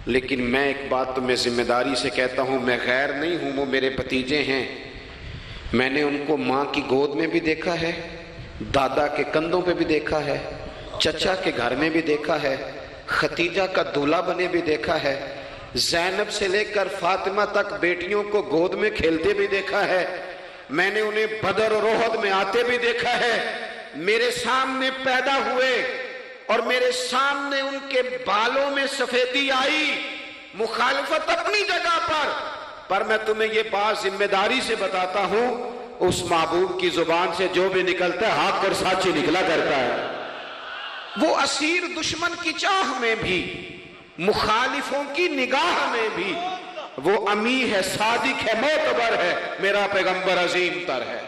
لیکن میں ایک بات تمہیں ذمہ داری سے کہتا ہوں، میں غیر نہیں ہوں، وہ میرے بھتیجے ہیں. میں نے ان کو ماں کی گود میں بھی دیکھا ہے، دادا کے کندھوں پہ بھی دیکھا ہے، چچا کے گھر میں بھی دیکھا ہے، ختیجہ کا دولہا بنے بھی دیکھا ہے، زینب سے لے کر فاطمہ تک بیٹیوں کو گود میں کھیلتے بھی دیکھا ہے، میں نے انہیں بدر اور احد میں آتے بھی دیکھا ہے. میرے سامنے پیدا ہوئے اور میرے سامنے ان کے بالوں میں سفیدی آئی. مخالفت اپنی جگہ پر میں تمہیں یہ بات ذمہ داری سے بتاتا ہوں، اس محبوب کی زبان سے جو بھی نکلتا ہے حق اور سچ نکلا کرتا ہے. وہ اسیر دشمن کی چاہ میں بھی، مخالفوں کی نگاہ میں بھی وہ امی ہے، صادق ہے، معتبر ہے. میرا پیغمبر عظیم تر ہے،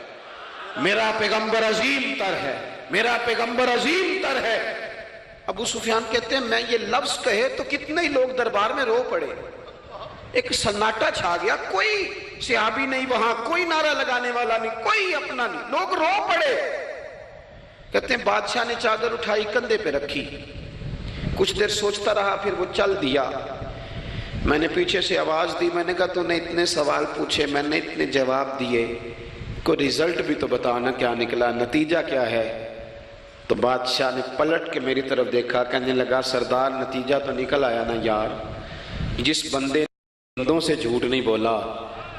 میرا پیغمبر عظیم تر ہے، میرا پیغمبر عظیم تر ہے. ابو سفیان کہتے ہیں میں یہ لفظ کہے تو کتنے ہی لوگ دربار میں رو پڑے. ایک سناٹا چھا گیا، کوئی صحابی نہیں وہاں، کوئی نعرہ لگانے والا نہیں، کوئی اپنا نہیں، لوگ رو پڑے. کہتے ہیں بادشاہ نے چادر اٹھائی کندھے پہ رکھی، کچھ دیر سوچتا رہا، پھر وہ چل دیا. میں نے پیچھے سے آواز دی، میں نے کہا تو نے اتنے سوال پوچھے، میں نے اتنے جواب دیے، کوئی رزلٹ بھی تو بتانا کیا نکلا، نتیجہ کیا ہے؟ تو بادشاہ نے پلٹ کے میری طرف دیکھا، کہنے لگا سردار نتیجہ تو نکل آیا نا یار. جس بندے نے بندوں سے جھوٹ نہیں بولا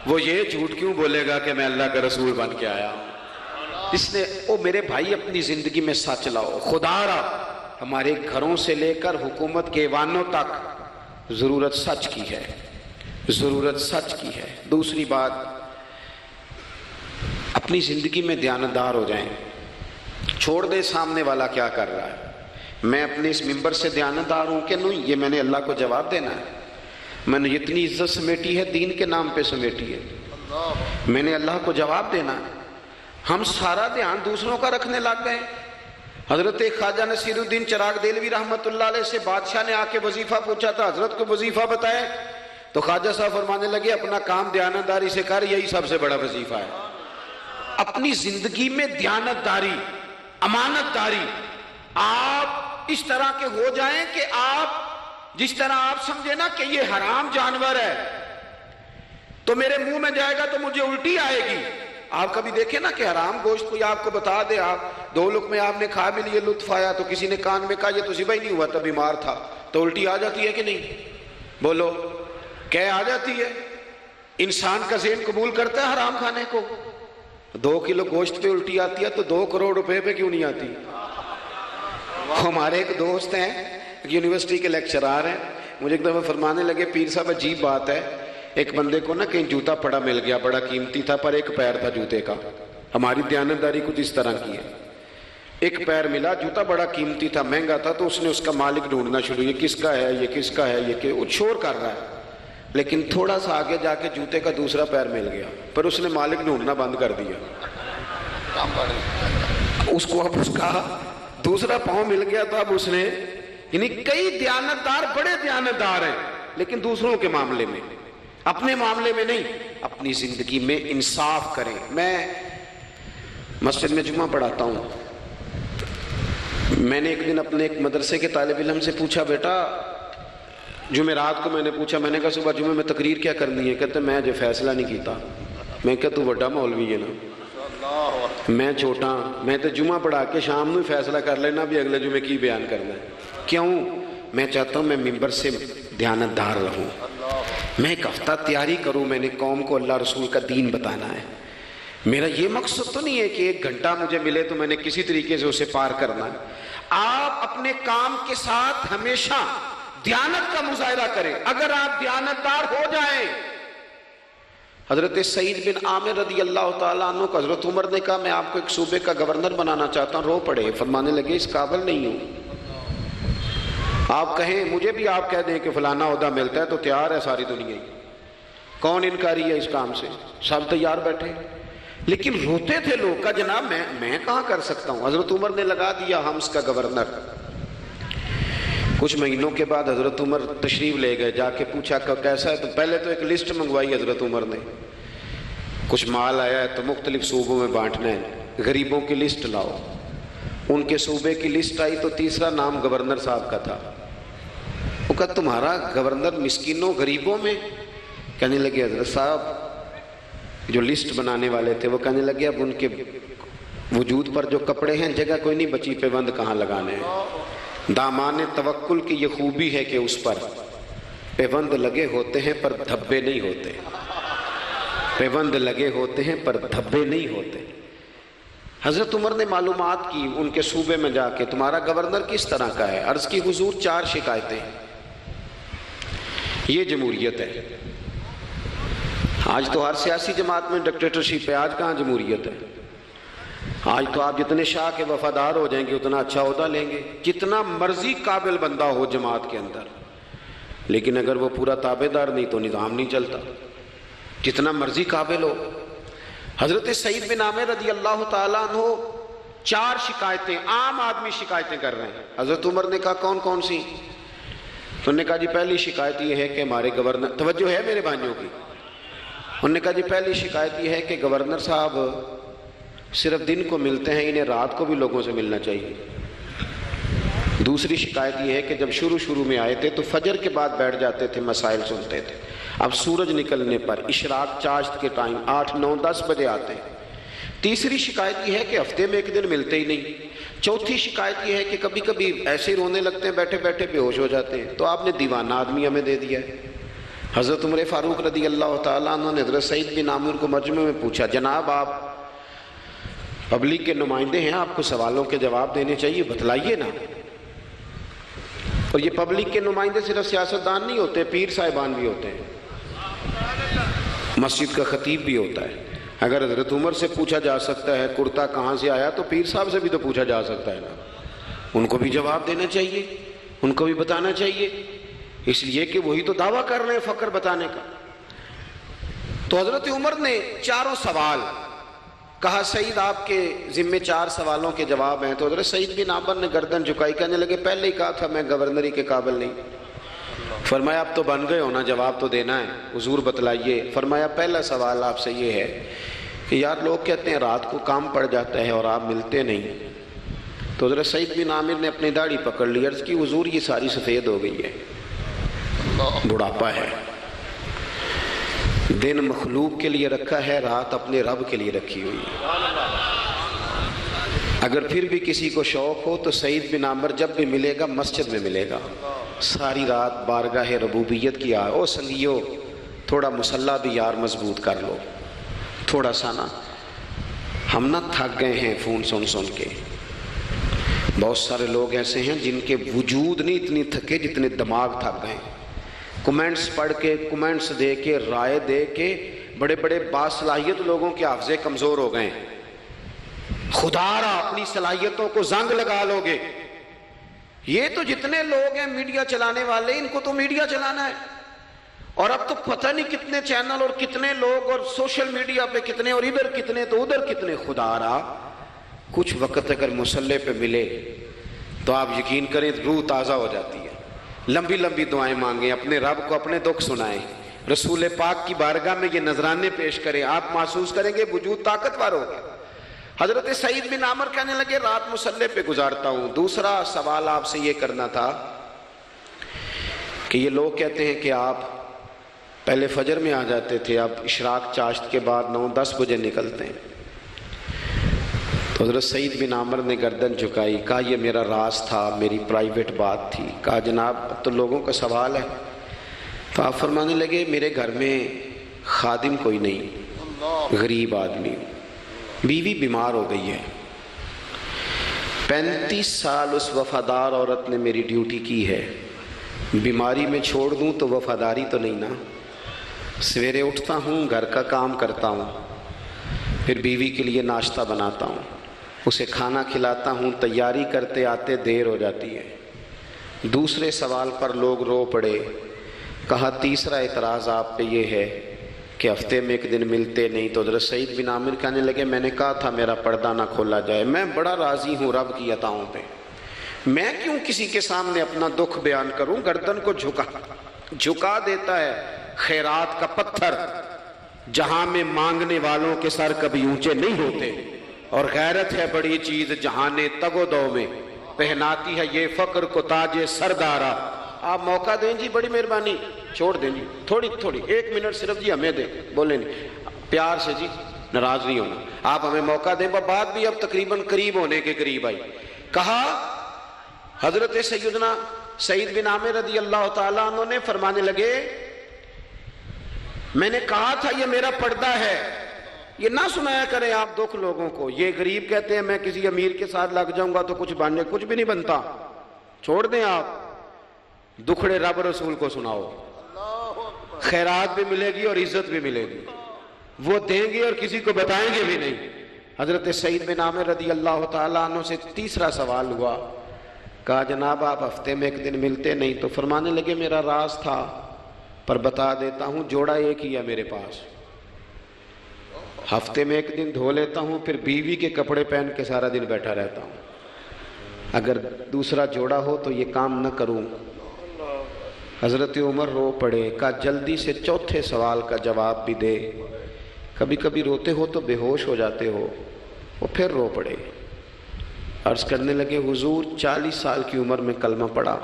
وہ یہ جھوٹ کیوں بولے گا کہ میں اللہ کا رسول بن کے آیا ہوں؟ اس نے او میرے بھائی اپنی زندگی میں سچ لاؤ. خدا را ہمارے گھروں سے لے کر حکومت کے ایوانوں تک ضرورت سچ کی ہے، ضرورت سچ کی ہے۔ دوسری بات، اپنی زندگی میں دیانتدار ہو جائیں، چھوڑ دے سامنے والا کیا کر رہا ہے، میں اپنے اس ممبر سے دیانتدار ہوں کہ نہیں، یہ میں نے اللہ کو جواب دینا ہے۔ میں نے اتنی عزت سمیٹی ہے، دین کے نام پہ سمیٹی ہے، میں نے اللہ کو جواب دینا ہے۔ ہم سارا دھیان دوسروں کا رکھنے لگ گئے۔ حضرت خواجہ نصیر الدین چراغ دہلوی رحمۃ اللہ علیہ سے بادشاہ نے آ کے وظیفہ پوچھا تھا، حضرت کو وظیفہ بتائے، تو خواجہ صاحب فرمانے لگے اپنا کام دیانتداری سے کر، یہی سب سے بڑا وظیفہ ہے۔ اپنی زندگی میں دیانتداری، امانت داری، آپ اس طرح کے ہو جائیں کہ آپ جس طرح آپ سمجھے نا کہ یہ حرام جانور ہے تو میرے منہ میں جائے گا تو مجھے الٹی آئے گی۔ آپ کبھی دیکھیں نا کہ حرام گوشت کوئی آپ کو بتا دے، آپ 2 لقمے آپ نے کھا بھی لیے، لطف آیا، تو کسی نے کان میں کہا یہ تو ذبح ہی نہیں ہوا تھا، بیمار تھا، تو الٹی آ جاتی ہے کہ نہیں؟ بولو، کیا آ جاتی ہے؟ انسان کا ذہن قبول کرتا ہے حرام کھانے کو؟ 2 کلو گوشت پہ الٹی آتی ہے تو 2 کروڑ روپے پہ کیوں نہیں آتی؟ ہمارے ایک دوست ہیں، یونیورسٹی کے لیکچرار ہیں، مجھے ایک دفعہ فرمانے لگے پیر صاحب عجیب بات ہے، ایک بندے کو نا کہیں جوتا پڑا مل گیا، بڑا قیمتی تھا، پر ایک پیر تھا جوتے کا۔ ہماری دیانتداری کچھ اس طرح کی ہے، ایک پیر ملا، جوتا بڑا قیمتی تھا، مہنگا تھا، تو اس نے اس کا مالک ڈھونڈنا شروع، یہ کس کا ہے، یہ کس کا ہے، یہ کہ وہ شور کر رہا ہے، لیکن تھوڑا سا آگے جا کے جوتے کا دوسرا پیر مل گیا، پر اس نے مالک ڈھونڈنا بند کر دیا۔ اس کو اب اس کا دوسرا پاؤں مل گیا تو اب اس نے، یعنی کئی دیانتدار بڑے دیانتدار ہیں لیکن دوسروں کے معاملے میں، اپنے معاملے میں نہیں۔ اپنی زندگی میں انصاف کریں۔ میں مسجد میں جمعہ پڑھاتا ہوں، میں نے ایک دن اپنے ایک مدرسے کے طالب علم سے پوچھا، بیٹا جمعرات کو میں نے پوچھا، میں نے کہا صبح جمعہ میں تقریر کیا کرنی ہے؟ کہتے میں جو فیصلہ نہیں کیتا۔ میں کہا تو بڑا مولوی ہے نا، میں چھوٹا، میں تو جمعہ پڑھا کے شام میں فیصلہ کر لینا بھی اگلے جمعے کی بیان کرنا ہے۔ کیوں؟ میں چاہتا ہوں میں ممبر سے دیانتدار رہوں، میں ایک ہفتہ تیاری کروں، میں نے قوم کو اللہ رسول کا دین بتانا ہے۔ میرا یہ مقصد تو نہیں ہے کہ 1 گھنٹہ مجھے ملے تو میں نے کسی طریقے سے اسے پار کرنا ہے۔ آپ اپنے کام کے ساتھ ہمیشہ دیانت کا مظاہرہ کریں۔ اگر آپ دیانتدار ہو جائیں، حضرت سعید بن عامر رضی اللہ تعالیٰ عنہ کو حضرت عمر نے کہا میں آپ کو ایک صوبے کا گورنر بنانا چاہتا ہوں، رو پڑے، فرمانے لگے اس قابل نہیں ہوں۔ آپ کہیں مجھے بھی آپ کہہ دیں کہ فلانا عہدہ ملتا ہے تو تیار ہے ساری دنیا ہی، کون انکاری ہے اس کام سے، سب تیار بیٹھے، لیکن روتے تھے لوگ کا جناب میں کہاں کر سکتا ہوں۔ حضرت عمر نے لگا دیا حمص کا گورنر۔ کچھ مہینوں کے بعد حضرت عمر تشریف لے گئے، جا کے پوچھا کہ کیسا ہے، تو پہلے تو ایک لسٹ منگوائی حضرت عمر نے، کچھ مال آیا ہے تو مختلف صوبوں میں بانٹنا ہے، غریبوں کی لسٹ لاؤ۔ ان کے صوبے کی لسٹ آئی تو تیسرا نام گورنر صاحب کا تھا۔ وہ کہا تمہارا گورنر مسکینوں غریبوں میں؟ کہنے لگے حضرت صاحب جو لسٹ بنانے والے تھے وہ کہنے لگے اب ان کے وجود پر جو کپڑے ہیں جگہ کوئی نہیں بچی، پیوند کہاں لگانے ہیں۔ دامان توکل کی یہ خوبی ہے کہ اس پر پیوند لگے ہوتے ہیں پر دھبے نہیں ہوتے، پیوند لگے ہوتے ہیں پر دھبے نہیں ہوتے۔ حضرت عمر نے معلومات کی ان کے صوبے میں جا کے، تمہارا گورنر کس طرح کا ہے؟ عرض کی حضور 4 شکایتیں۔ یہ جمہوریت ہے؟ آج تو ہر سیاسی جماعت میں ڈکٹیٹرشپ ہے، آج کہاں جمہوریت ہے؟ آج تو آپ جتنے شاہ کے وفادار ہو جائیں گے اتنا اچھا عہدہ لیں گے، جتنا مرضی قابل بندہ ہو جماعت کے اندر، لیکن اگر وہ پورا تابع دار نہیں تو نظام نہیں چلتا، جتنا مرضی قابل ہو۔ حضرت سعید بن عامر رضی اللہ تعالیٰ عنہ 4 شکایتیں، عام آدمی شکایتیں کر رہے ہیں۔ حضرت عمر نے کہا کون کون سی؟ تو انہوں نے کہا جی پہلی شکایت یہ ہے کہ ہمارے گورنر، توجہ ہے میرے بھائیوں کی، انہوں نے کہا جی پہلی شکایت یہ ہے کہ گورنر صاحب صرف دن کو ملتے ہیں، انہیں رات کو بھی لوگوں سے ملنا چاہیے۔ دوسری شکایت یہ ہے کہ جب شروع میں آئے تھے تو فجر کے بعد بیٹھ جاتے تھے، مسائل سنتے تھے، اب سورج نکلنے پر اشراق چاشت کے ٹائم 8، 9، 10 بجے آتے ہیں۔ تیسری شکایت یہ ہے کہ ہفتے میں 1 دن ملتے ہی نہیں۔ چوتھی شکایت یہ ہے کہ کبھی کبھی ایسے ہی رونے لگتے ہیں، بیٹھے بیٹھے بے ہوش ہو جاتے ہیں، تو آپ نے دیوانہ آدمی ہمیں دے دیا ہے۔ حضرت عمر فاروق رضی اللہ تعالیٰ عنہ نے حضرت سعید بن عامر کو مجمع میں پوچھا، جناب آپ پبلک کے نمائندے ہیں، آپ کو سوالوں کے جواب دینے چاہیے، بتلائیے نا۔ اور یہ پبلک کے نمائندے صرف سیاستدان نہیں ہوتے، پیر صاحبان بھی ہوتے ہیں، مسجد کا خطیب بھی ہوتا ہے۔ اگر حضرت عمر سے پوچھا جا سکتا ہے کرتا کہاں سے آیا، تو پیر صاحب سے بھی تو پوچھا جا سکتا ہے نا، ان کو بھی جواب دینا چاہیے، ان کو بھی بتانا چاہیے، اس لیے کہ وہی تو دعویٰ کر رہے ہیں فقر بتانے کا۔ تو حضرت عمر نے چاروں سوال کہا، سعید آپ کے ذمے 4 سوالوں کے جواب ہیں۔ تو حضرت سعید بن عامر نے گردن جھکائی، کہنے لگے پہلے ہی کہا تھا میں گورنری کے قابل نہیں۔ فرمایا اب تو بن گئے ہونا، جواب تو دینا ہے، حضور بتلائیے۔ فرمایا پہلا سوال آپ سے یہ ہے کہ یار لوگ کہتے ہیں رات کو کام پڑ جاتا ہے اور آپ ملتے نہیں۔ تو حضرت سعید بن عامر نے اپنی داڑھی پکڑ لی، عرض کی حضور یہ ساری سفید ہو گئی ہے، بڑھاپا ہے، دن مخلوق کے لیے رکھا ہے، رات اپنے رب کے لیے رکھی ہوئی ہے۔ اگر پھر بھی کسی کو شوق ہو تو سعید بن عامر جب بھی ملے گا مسجد میں ملے گا، ساری رات بارگاہ ربوبیت کی او سنگیو تھوڑا مسلح بھی یار مضبوط کر لو، تھوڑا سا نا، ہم نہ تھک گئے ہیں فون سن سن کے۔ بہت سارے لوگ ایسے ہیں جن کے وجود نہیں اتنی تھکے جتنے دماغ تھک گئے، کمنٹس پڑھ کے، کمنٹس دے کے، رائے دے کے، بڑے بڑے باصلاحیت لوگوں کے حافظے کمزور ہو گئے ہیں۔ خدا را اپنی صلاحیتوں کو زنگ لگا لو گے۔ یہ تو جتنے لوگ ہیں میڈیا چلانے والے، ان کو تو میڈیا چلانا ہے، اور اب تو پتہ نہیں کتنے چینل اور کتنے لوگ اور سوشل میڈیا پہ کتنے، اور ادھر کتنے تو ادھر کتنے۔ خدا را کچھ وقت اگر مصلے پہ ملے تو آپ یقین کریں روح تازہ ہو جاتی ہے، لمبی لمبی دعائیں مانگیں، اپنے رب کو اپنے دکھ سنائیں، رسول پاک کی بارگاہ میں یہ نذرانے پیش کریں، آپ محسوس کریں گے وجود طاقتور ہو گیا۔ حضرت سعید بن عامر کہنے لگے رات مصلے پہ گزارتا ہوں۔ دوسرا سوال آپ سے یہ کرنا تھا کہ یہ لوگ کہتے ہیں کہ آپ پہلے فجر میں آ جاتے تھے، اب اشراق چاشت کے بعد 9-10 بجے نکلتے ہیں۔ تو حضرت سعید بن عامر نے گردن جھکائی، کہا یہ میرا راز تھا، میری پرائیویٹ بات تھی۔ کہا جناب اب تو لوگوں کا سوال ہے۔ تو آپ فرمانے لگے میرے گھر میں خادم کوئی نہیں، غریب آدمی، بیوی بیمار ہو گئی ہے، 35 سال اس وفادار عورت نے میری ڈیوٹی کی ہے، بیماری میں چھوڑ دوں تو وفاداری تو نہیں نا۔ سویرے اٹھتا ہوں، گھر کا کام کرتا ہوں، پھر بیوی کے لیے ناشتہ بناتا ہوں، اسے کھانا کھلاتا ہوں، تیاری کرتے آتے دیر ہو جاتی ہے۔ دوسرے سوال پر لوگ رو پڑے۔ کہا تیسرا اعتراض آپ پہ یہ ہے کہ ہفتے میں ایک دن ملتے نہیں۔ تو حضرت سعید بن عامر کہنے لگے میں نے کہا تھا میرا پردہ نہ کھولا جائے، میں بڑا راضی ہوں رب کی عطاؤں پہ، میں کیوں کسی کے سامنے اپنا دکھ بیان کروں۔ گردن کو جھکا دیتا ہے خیرات کا پتھر، جہاں میں مانگنے والوں کے سر کبھی اونچے نہیں ہوتے، اور غیرت ہے بڑی چیز جہانے تگ و دو میں، پہناتی ہے یہ فقر کو تاج سردارا۔ آپ موقع دیں جی، بڑی مہربانی، چھوڑ دیں جی، تھوڑی 1 منٹ صرف جی ہمیں دیں، بولیں نہیں پیار سے جی، ناراض نہیں ہونا، آپ ہمیں موقع دیں۔ بات بھی اب تقریباً قریب ہونے کے قریب آئی۔ کہا حضرت سیدنا سعید بن عامر رضی اللہ تعالیٰ عنہ نے فرمانے لگے میں نے کہا تھا یہ میرا پردہ ہے، یہ نہ سنایا کریں آپ دکھ لوگوں کو۔ یہ غریب کہتے ہیں میں کسی امیر کے ساتھ لگ جاؤں گا تو کچھ بھی نہیں بنتا، چھوڑ دیں آپ، دکھڑے رب رسول کو سناؤ، خیرات بھی ملے گی اور عزت بھی ملے گی، وہ دیں گے اور کسی کو بتائیں گے بھی نہیں۔ حضرت سعید بن عامر رضی اللہ تعالیٰ عنہ سے تیسرا سوال ہوا۔ کہا جناب آپ ہفتے میں ایک دن ملتے نہیں۔ تو فرمانے لگے میرا راز تھا پر بتا دیتا ہوں، جوڑا ایک ہی ہے میرے پاس، ہفتے میں ایک دن دھو لیتا ہوں، پھر بیوی کے کپڑے پہن کے سارا دن بیٹھا رہتا ہوں، اگر دوسرا جوڑا ہو تو یہ کام نہ کروں۔ حضرت عمر رو پڑے۔ کہا جلدی سے چوتھے سوال کا جواب بھی دے، کبھی کبھی روتے ہو تو بے ہوش ہو جاتے ہو۔ وہ پھر رو پڑے، عرض کرنے لگے حضور 40 سال کی عمر میں کلمہ پڑھا،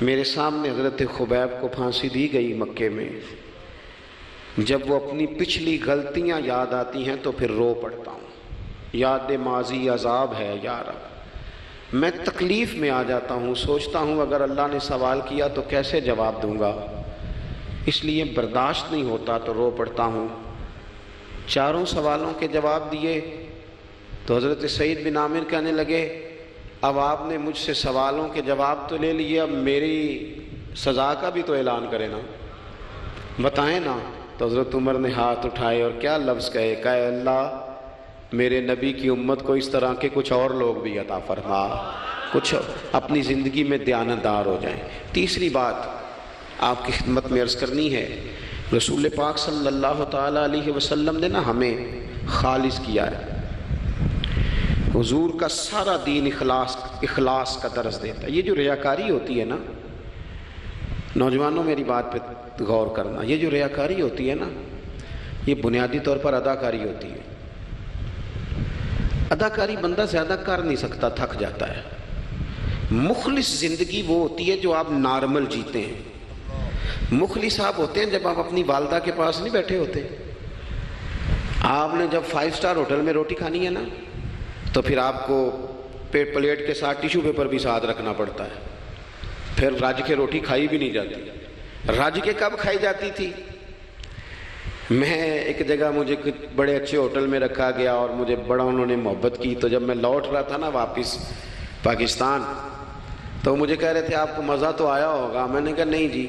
میرے سامنے حضرت خبیب کو پھانسی دی گئی مکے میں، جب وہ اپنی پچھلی غلطیاں یاد آتی ہیں تو پھر رو پڑتا ہوں، یاد ماضی عذاب ہے یا رب، میں تکلیف میں آ جاتا ہوں، سوچتا ہوں اگر اللہ نے سوال کیا تو کیسے جواب دوں گا، اس لیے برداشت نہیں ہوتا تو رو پڑتا ہوں۔ چاروں سوالوں کے جواب دیے تو حضرت سعید بن عامر کہنے لگے اب آپ نے مجھ سے سوالوں کے جواب تو لے لیے، اب میری سزا کا بھی تو اعلان کرے نا، بتائیں نا۔ تو حضرت عمر نے ہاتھ اٹھائے اور کیا لفظ کہے، کہے اللہ میرے نبی کی امت کو اس طرح کے کچھ اور لوگ بھی عطا فرما، کچھ اپنی زندگی میں دیانتدار ہو جائیں۔ تیسری بات آپ کی خدمت میں عرض کرنی ہے، رسول پاک صلی اللہ تعالیٰ علیہ وسلم نے نا ہمیں خالص کیا ہے۔ حضور کا سارا دین اخلاص کا درس دیتا ہے۔ یہ جو ریاکاری ہوتی ہے نا، نوجوانوں میری بات پہ غور کرنا، یہ جو ریاکاری ہوتی ہے نا، یہ بنیادی طور پر اداکاری ہوتی ہے۔ اداکاری بندہ زیادہ کر نہیں سکتا، تھک جاتا ہے۔ مخلص زندگی وہ ہوتی ہے جو آپ نارمل جیتے ہیں۔ مخلص آپ ہوتے ہیں جب آپ اپنی والدہ کے پاس نہیں بیٹھے ہوتے، آپ نے جب 5 اسٹار ہوٹل میں روٹی کھانی ہے نا، تو پھر آپ کو پلیٹ کے ساتھ ٹیشو پیپر بھی ساتھ رکھنا پڑتا ہے، پھر رج کے روٹی کھائی بھی نہیں جاتی۔ رج کے کب کھائی جاتی تھی؟ میں ایک جگہ مجھے بڑے اچھے ہوٹل میں رکھا گیا اور مجھے بڑا انہوں نے محبت کی، تو جب میں لوٹ رہا تھا نا واپس پاکستان، تو مجھے کہہ رہے تھے آپ کو مزہ تو آیا ہوگا۔ میں نے کہا نہیں جی،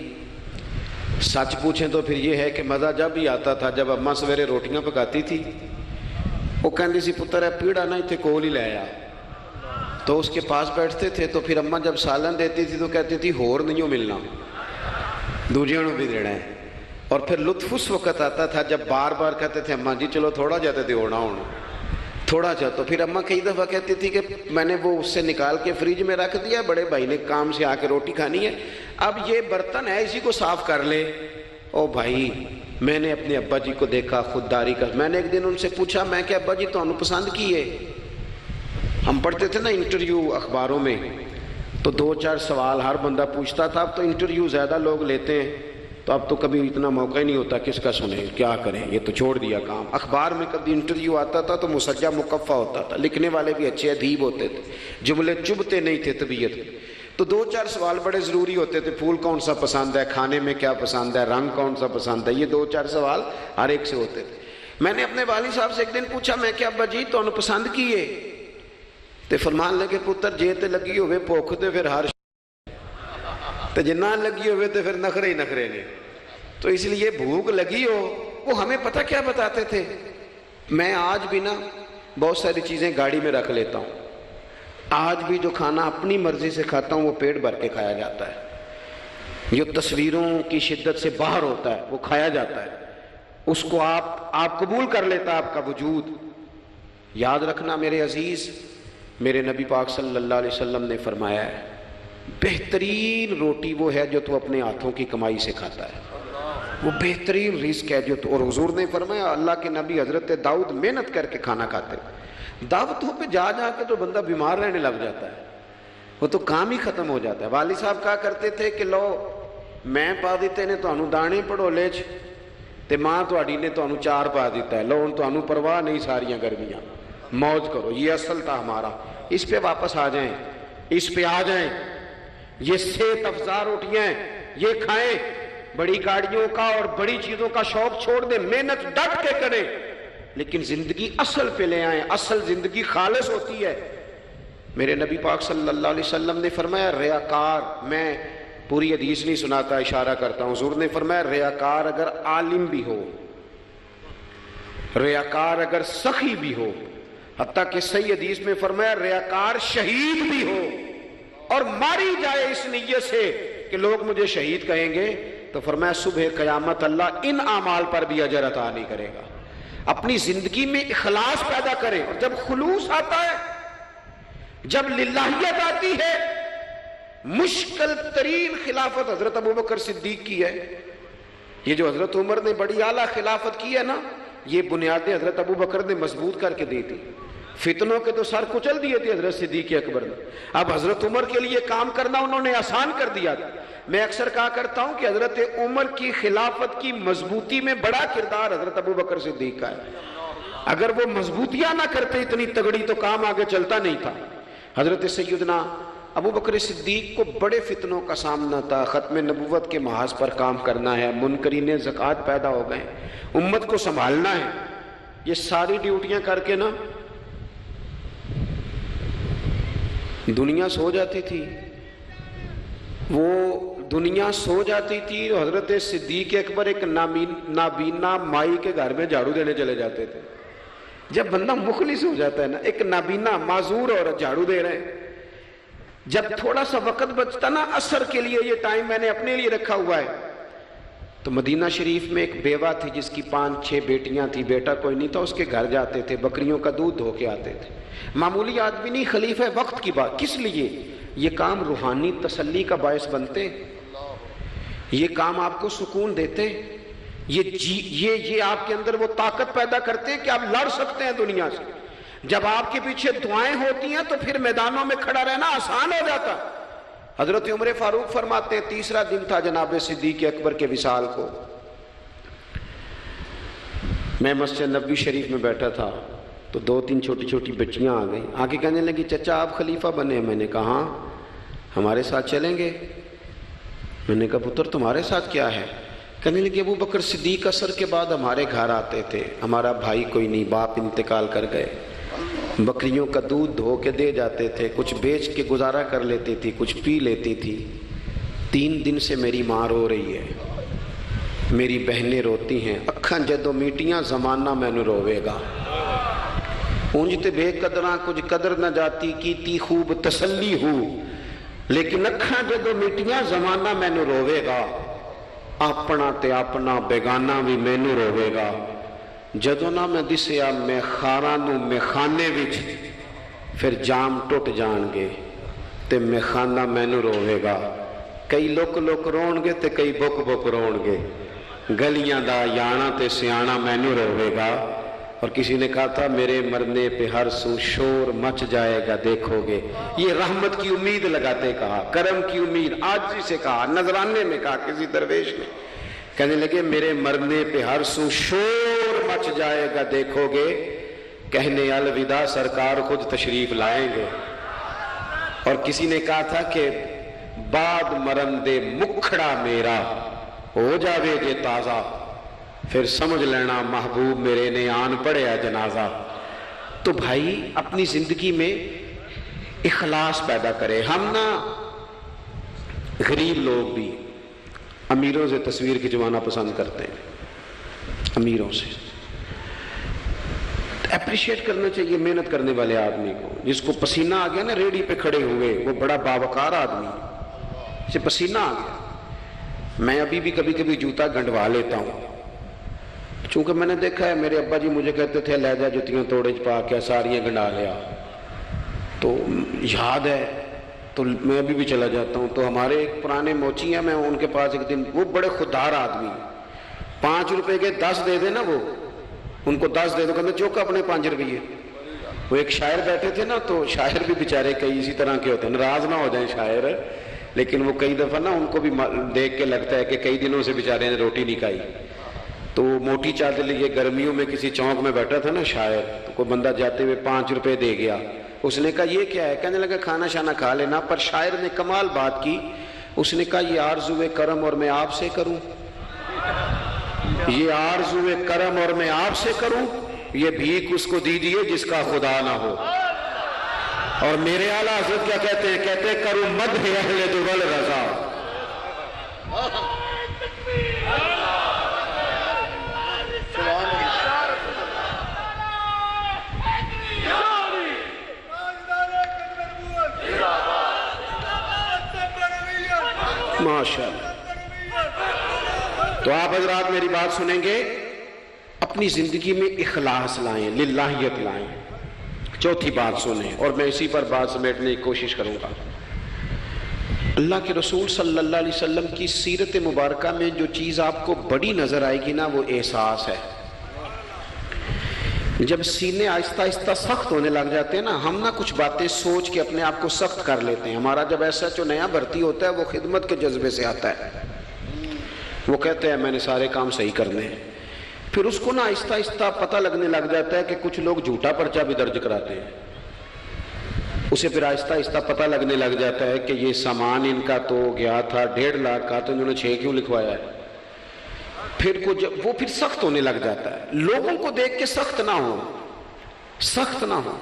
سچ پوچھیں تو پھر یہ ہے کہ مزہ جب ہی آتا تھا جب اماں سویرے روٹیاں پکاتی تھی، وہ کہندی سی پتر ہے پیڑا نہ اتنے کول ہی لے آیا، تو اس کے پاس بیٹھتے تھے، تو پھر اماں جب سالن دیتی تھی تو کہتی تھی ہور نہیں ملنا، دوجیاں بھی دینا ہے۔ اور پھر لطف اس وقت آتا تھا جب بار بار کہتے تھے اماں جی چلو تھوڑا جاتے تھے ہونا تھوڑا جا، تو پھر اماں کئی دفعہ کہتی تھی کہ میں نے وہ اس سے نکال کے فریج میں رکھ دیا، بڑے بھائی نے کام سے آ کے روٹی کھانی ہے، اب یہ برتن ہے اسی کو صاف کر لے۔ او بھائی، میں نے اپنے ابا جی کو دیکھا خودداری کا۔ میں نے ایک دن ان سے پوچھا، میں کہ ابا جی تو انہوں پسند کی ہے؟ ہم پڑھتے تھے نا انٹرویو اخباروں میں، تو 2-4 سوال ہر بندہ پوچھتا تھا۔ اب تو انٹرویو زیادہ لوگ لیتے ہیں، تو اب تو کبھی اتنا موقع ہی نہیں ہوتا، کس کا سنیں کیا کریں، یہ تو چھوڑ دیا کام۔ اخبار میں کبھی انٹرویو آتا تھا تو مسجع مکفہ ہوتا تھا، لکھنے والے بھی اچھے ادیب ہوتے تھے، جملے چبھتے نہیں تھے طبیعت میں، تو 2-4 سوال بڑے ضروری ہوتے تھے، پھول کون سا پسند ہے، کھانے میں کیا پسند ہے، رنگ کون سا پسند ہے، یہ 2-4 سوال ہر ایک سے ہوتے تھے۔ میں نے اپنے والد صاحب سے ایک دن پوچھا، میں کہ ابا جی تو انہوں پسند کیے؟ تے فرمان لگے پتر جے تے لگی ہوئے بھوک تے پھر ہر تے جنہ لگی ہوئے تے پھر نخرے ہی نخرے نے، تو اس لیے بھوک لگی ہو۔ وہ ہمیں پتہ کیا بتاتے تھے، میں آج بھی نا بہت ساری چیزیں گاڑی میں رکھ لیتا ہوں، آج بھی جو کھانا اپنی مرضی سے کھاتا ہوں وہ پیٹ بھر کے کھایا جاتا ہے، جو تصویروں کی شدت سے باہر ہوتا ہے وہ کھایا جاتا ہے، اس کو آپ قبول کر لیتا آپ کا وجود۔ یاد رکھنا میرے عزیز، میرے نبی پاک صلی اللہ علیہ وسلم نے فرمایا ہے بہترین روٹی وہ ہے جو تو اپنے ہاتھوں کی کمائی سے کھاتا ہے، وہ بہترین رزق ہے جو تو، اور حضور نے فرمایا اللہ کے نبی حضرت داؤد محنت کر کے کھانا کھاتے، دعوتوں پہ جا جا کے تو بندہ بیمار رہنے لگ جاتا ہے، وہ تو کام ہی ختم ہو جاتا ہے۔ والد صاحب کہا کرتے تھے کہ لو میں پا دیتے نے تانوں دانے پڑولے چ تے ماں تہاڈی نے تانوں چار پا دیتا ہے، لو ہن تانوں پرواہ نہیں ساریاں گرمیاں، موج کرو۔ یہ اصل تھا ہمارا، اس پہ واپس آ جائیں، اس پہ آ جائیں، یہ صحت افزا روٹیاں یہ کھائیں، بڑی گاڑیوں کا اور بڑی چیزوں کا شوق چھوڑ دیں، محنت ڈٹ کے کریں، لیکن زندگی اصل پہ لے آئیں، اصل زندگی خالص ہوتی ہے۔ میرے نبی پاک صلی اللہ علیہ وسلم نے فرمایا ریاکار، میں پوری حدیث نہیں سناتا اشارہ کرتا ہوں، حضور نے فرمایا ریاکار اگر عالم بھی ہو، ریاکار اگر سخی بھی ہو، حتیٰ کہ صحیح حدیث میں فرمایا ریاکار شہید بھی ہو اور ماری جائے اس نیت سے کہ لوگ مجھے شہید کہیں گے، تو فرمایا صبح قیامت اللہ ان اعمال پر بھی اجر عطا نہیں کرے گا۔ اپنی زندگی میں اخلاص پیدا کریں، اور جب خلوص آتا ہے، جب للہیت آتی ہے، مشکل ترین خلافت حضرت ابوبکر صدیق کی ہے۔ یہ جو حضرت عمر نے بڑی اعلیٰ خلافت کی ہے نا، یہ بنیادیں حضرت ابوبکر نے مضبوط کر کے دی تھی، فتنوں کے تو سر کچل دیے تھے حضرت صدیق اکبر نے، اب حضرت عمر کے لیے کام کرنا انہوں نے آسان کر دیا تھا۔ میں اکثر کہا کرتا ہوں کہ حضرت عمر کی خلافت کی مضبوطی میں بڑا کردار حضرت ابوبکر صدیق کا ہے، اگر وہ مضبوطیاں نہ کرتے اتنی تگڑی تو کام آگے چلتا نہیں تھا۔ حضرت سیدنا ابوبکر صدیق کو بڑے فتنوں کا سامنا تھا، ختم نبوت کے محاذ پر کام کرنا ہے، منکرین زکوٰۃ پیدا ہو گئے، امت کو سنبھالنا ہے، یہ ساری ڈیوٹیاں کر کے نا دنیا سو جاتی تھی، وہ دنیا سو جاتی تھی، اور حضرت صدیق اکبر ایک نابینا مائی کے گھر میں جھاڑو دینے چلے جاتے تھے۔ جب بندہ مخلص ہو جاتا ہے نا، ایک نابینا معذور عورت جھاڑو دے رہے ہیں، جب تھوڑا سا وقت بچتا نا عصر کے لیے، یہ ٹائم میں نے اپنے لیے رکھا ہوا ہے، تو مدینہ شریف میں ایک بیوہ تھی جس کی 5-6 بیٹیاں تھی، بیٹا کوئی نہیں تھا، اس کے گھر جاتے تھے، بکریوں کا دودھ دھو کے آتے تھے۔ معمولی آدمی نہیں، خلیفہ وقت کی بات۔ کس لیے؟ یہ کام روحانی تسلی کا باعث بنتے، یہ کام آپ کو سکون دیتے، یہ آپ کے اندر وہ طاقت پیدا کرتے کہ آپ لڑ سکتے ہیں دنیا سے۔ جب آپ کے پیچھے دعائیں ہوتی ہیں تو پھر میدانوں میں کھڑا رہنا آسان ہو جاتا۔ حضرت عمر فاروق فرماتے ہیں، تیسرا دن تھا جناب صدیق اکبر کے وصال کو، میں مسجد نبوی شریف میں بیٹھا تھا، تو 2-3 چھوٹی چھوٹی بچیاں آ گئیں، آ کے کہنے لگی چچا آپ خلیفہ بنے؟ میں نے کہا ہاں، ہمارے ساتھ چلیں گے؟ میں نے کہا پتر تمہارے ساتھ کیا ہے؟ کہنے لگی ابو بکر صدیق عصر کے بعد ہمارے گھر آتے تھے، ہمارا بھائی کوئی نہیں، باپ انتقال کر گئے، بکریوں کا دودھ دھو کے دے جاتے تھے، کچھ بیچ کے گزارا کر لیتی تھی، کچھ پی لیتی تھی۔ 3 دن سے میری ماں رو رہی ہے، میری بہنیں روتی ہیں، اکھاں جدوں میٹیاں زمانہ مینوں روے گا، اونج تے بے قدراں کچھ قدر نہ جاتی، کیتی خوب تسلی ہو، لیکن اکھاں جدوں میٹیاں زمانہ مینوں روے گا، اپنا تے اپنا بیگانہ بھی مینوں روے گا، جدوں نہ میں دسیا میں خاراں نوں میخانے وچ، پھر جام ٹوٹ جان گے تے میخانہ مینوں روے گا، کئی لک لک رون گے تے کئی بک بک رون گے، گلیاں دا یانا تے سیانا مینوں روے گا۔ اور کسی نے کہا تھا میرے مرنے پہ ہر سو شور مچ جائے گا دیکھو گے، یہ رحمت کی امید لگاتے کہا، کرم کی امید، عاجزی سے کہا، نذرانے میں کہا کسی درویش نے، کہنے لگے میرے مرنے پہ ہر سو شور مچ جائے گا دیکھو گے، کہنے الوداع سرکار خود تشریف لائیں گے۔ اور کسی نے کہا تھا کہ بعد مرندے مکھڑا میرا ہو جاوے جے تازہ، پھر سمجھ لینا محبوب میرے نے آن پڑیا جنازہ۔ تو بھائی اپنی زندگی میں اخلاص پیدا کرے۔ ہم نا غریب لوگ بھی امیروں سے تصویر کھنچوانا پسند کرتے ہیں، امیروں سے اپریشیٹ کرنا چاہیے محنت کرنے والے آدمی کو، جس کو پسینہ آ گیا نا ریڑھی پہ کھڑے ہوئے، وہ بڑا باوقار آدمی، اسے پسینہ آ گیا۔ میں ابھی بھی کبھی کبھی جوتا گنڈوا لیتا ہوں، چونکہ میں نے دیکھا ہے میرے ابا جی مجھے کہتے تھے لے جا جتیاں توڑے چ پا کے ساریاں گنڈا لیا، تو یاد ہے تو میں ابھی بھی چلا جاتا ہوں۔ تو ہمارے ایک پرانے موچی ہیں، میں ان کے پاس ایک دن، وہ بڑے خوددار آدمی، 5 روپے کے 10 دے دے نا، وہ ان کو 10 دے دو، کہتے چوکا اپنے 5 روپیے۔ وہ ایک شاعر بیٹھے تھے نا، تو شاعر بھی بیچارے کئی اسی طرح کے ہوتے ہیں، ناراض نہ ہو جائیں شاعر، لیکن وہ کئی دفعہ نا ان کو بھی دیکھ کے لگتا ہے کہ کئی دنوں سے بیچارے نے روٹی نہیں کھائی۔ تو موٹی چادر لیے گرمیوں میں کسی چوک میں بیٹھا تھا نا شاعر، تو کوئی بندہ جاتے ہوئے 5 روپے دے گیا، اس نے کہا یہ کیا ہے؟ کہنے لگا کھانا شانا کھا لینا، پر شاعر نے کمال بات کی، اس نے کہا یہ آرزوئے کرم اور میں آپ سے کروں، یہ آرزوئے کرم اور میں آپ سے کروں، یہ بھیک اس کو دیجیے جس کا خدا نہ ہو۔ اور میرے اعلیٰ حضرت کیا کہتے ہیں؟ کہتے ہیں کروں مدح اہل دول رضا۔ ماشاءاللہ۔ تو آپ حضرات میری بات سنیں گے، اپنی زندگی میں اخلاص لائیں، للہیت لائیں۔ چوتھی بات سنیں، اور میں اسی پر بات سمیٹنے کی کوشش کروں گا۔ اللہ کے رسول صلی اللہ علیہ وسلم کی سیرت مبارکہ میں جو چیز آپ کو بڑی نظر آئے گی نا، وہ احساس ہے۔ جب سینے آہستہ آہستہ سخت ہونے لگ جاتے ہیں نا، ہم نا کچھ باتیں سوچ کے اپنے آپ کو سخت کر لیتے ہیں۔ ہمارا جب ایسا جو نیا بھرتی ہوتا ہے، وہ خدمت کے جذبے سے آتا ہے، وہ کہتے ہیں میں نے سارے کام صحیح کرنے ہیں، پھر اس کو نا آہستہ آہستہ پتہ لگنے لگ جاتا ہے کہ کچھ لوگ جھوٹا پرچہ بھی درج کراتے ہیں، اسے پھر آہستہ آہستہ پتہ لگنے لگ جاتا ہے کہ یہ سامان ان کا تو گیا تھا 1.5 لاکھ کا، تو انہوں نے 6 کیوں لکھوایا ہے؟ پھر وہ پھر سخت ہونے لگ جاتا ہے۔ لوگوں کو دیکھ کے سخت نہ ہو، سخت نہ ہو۔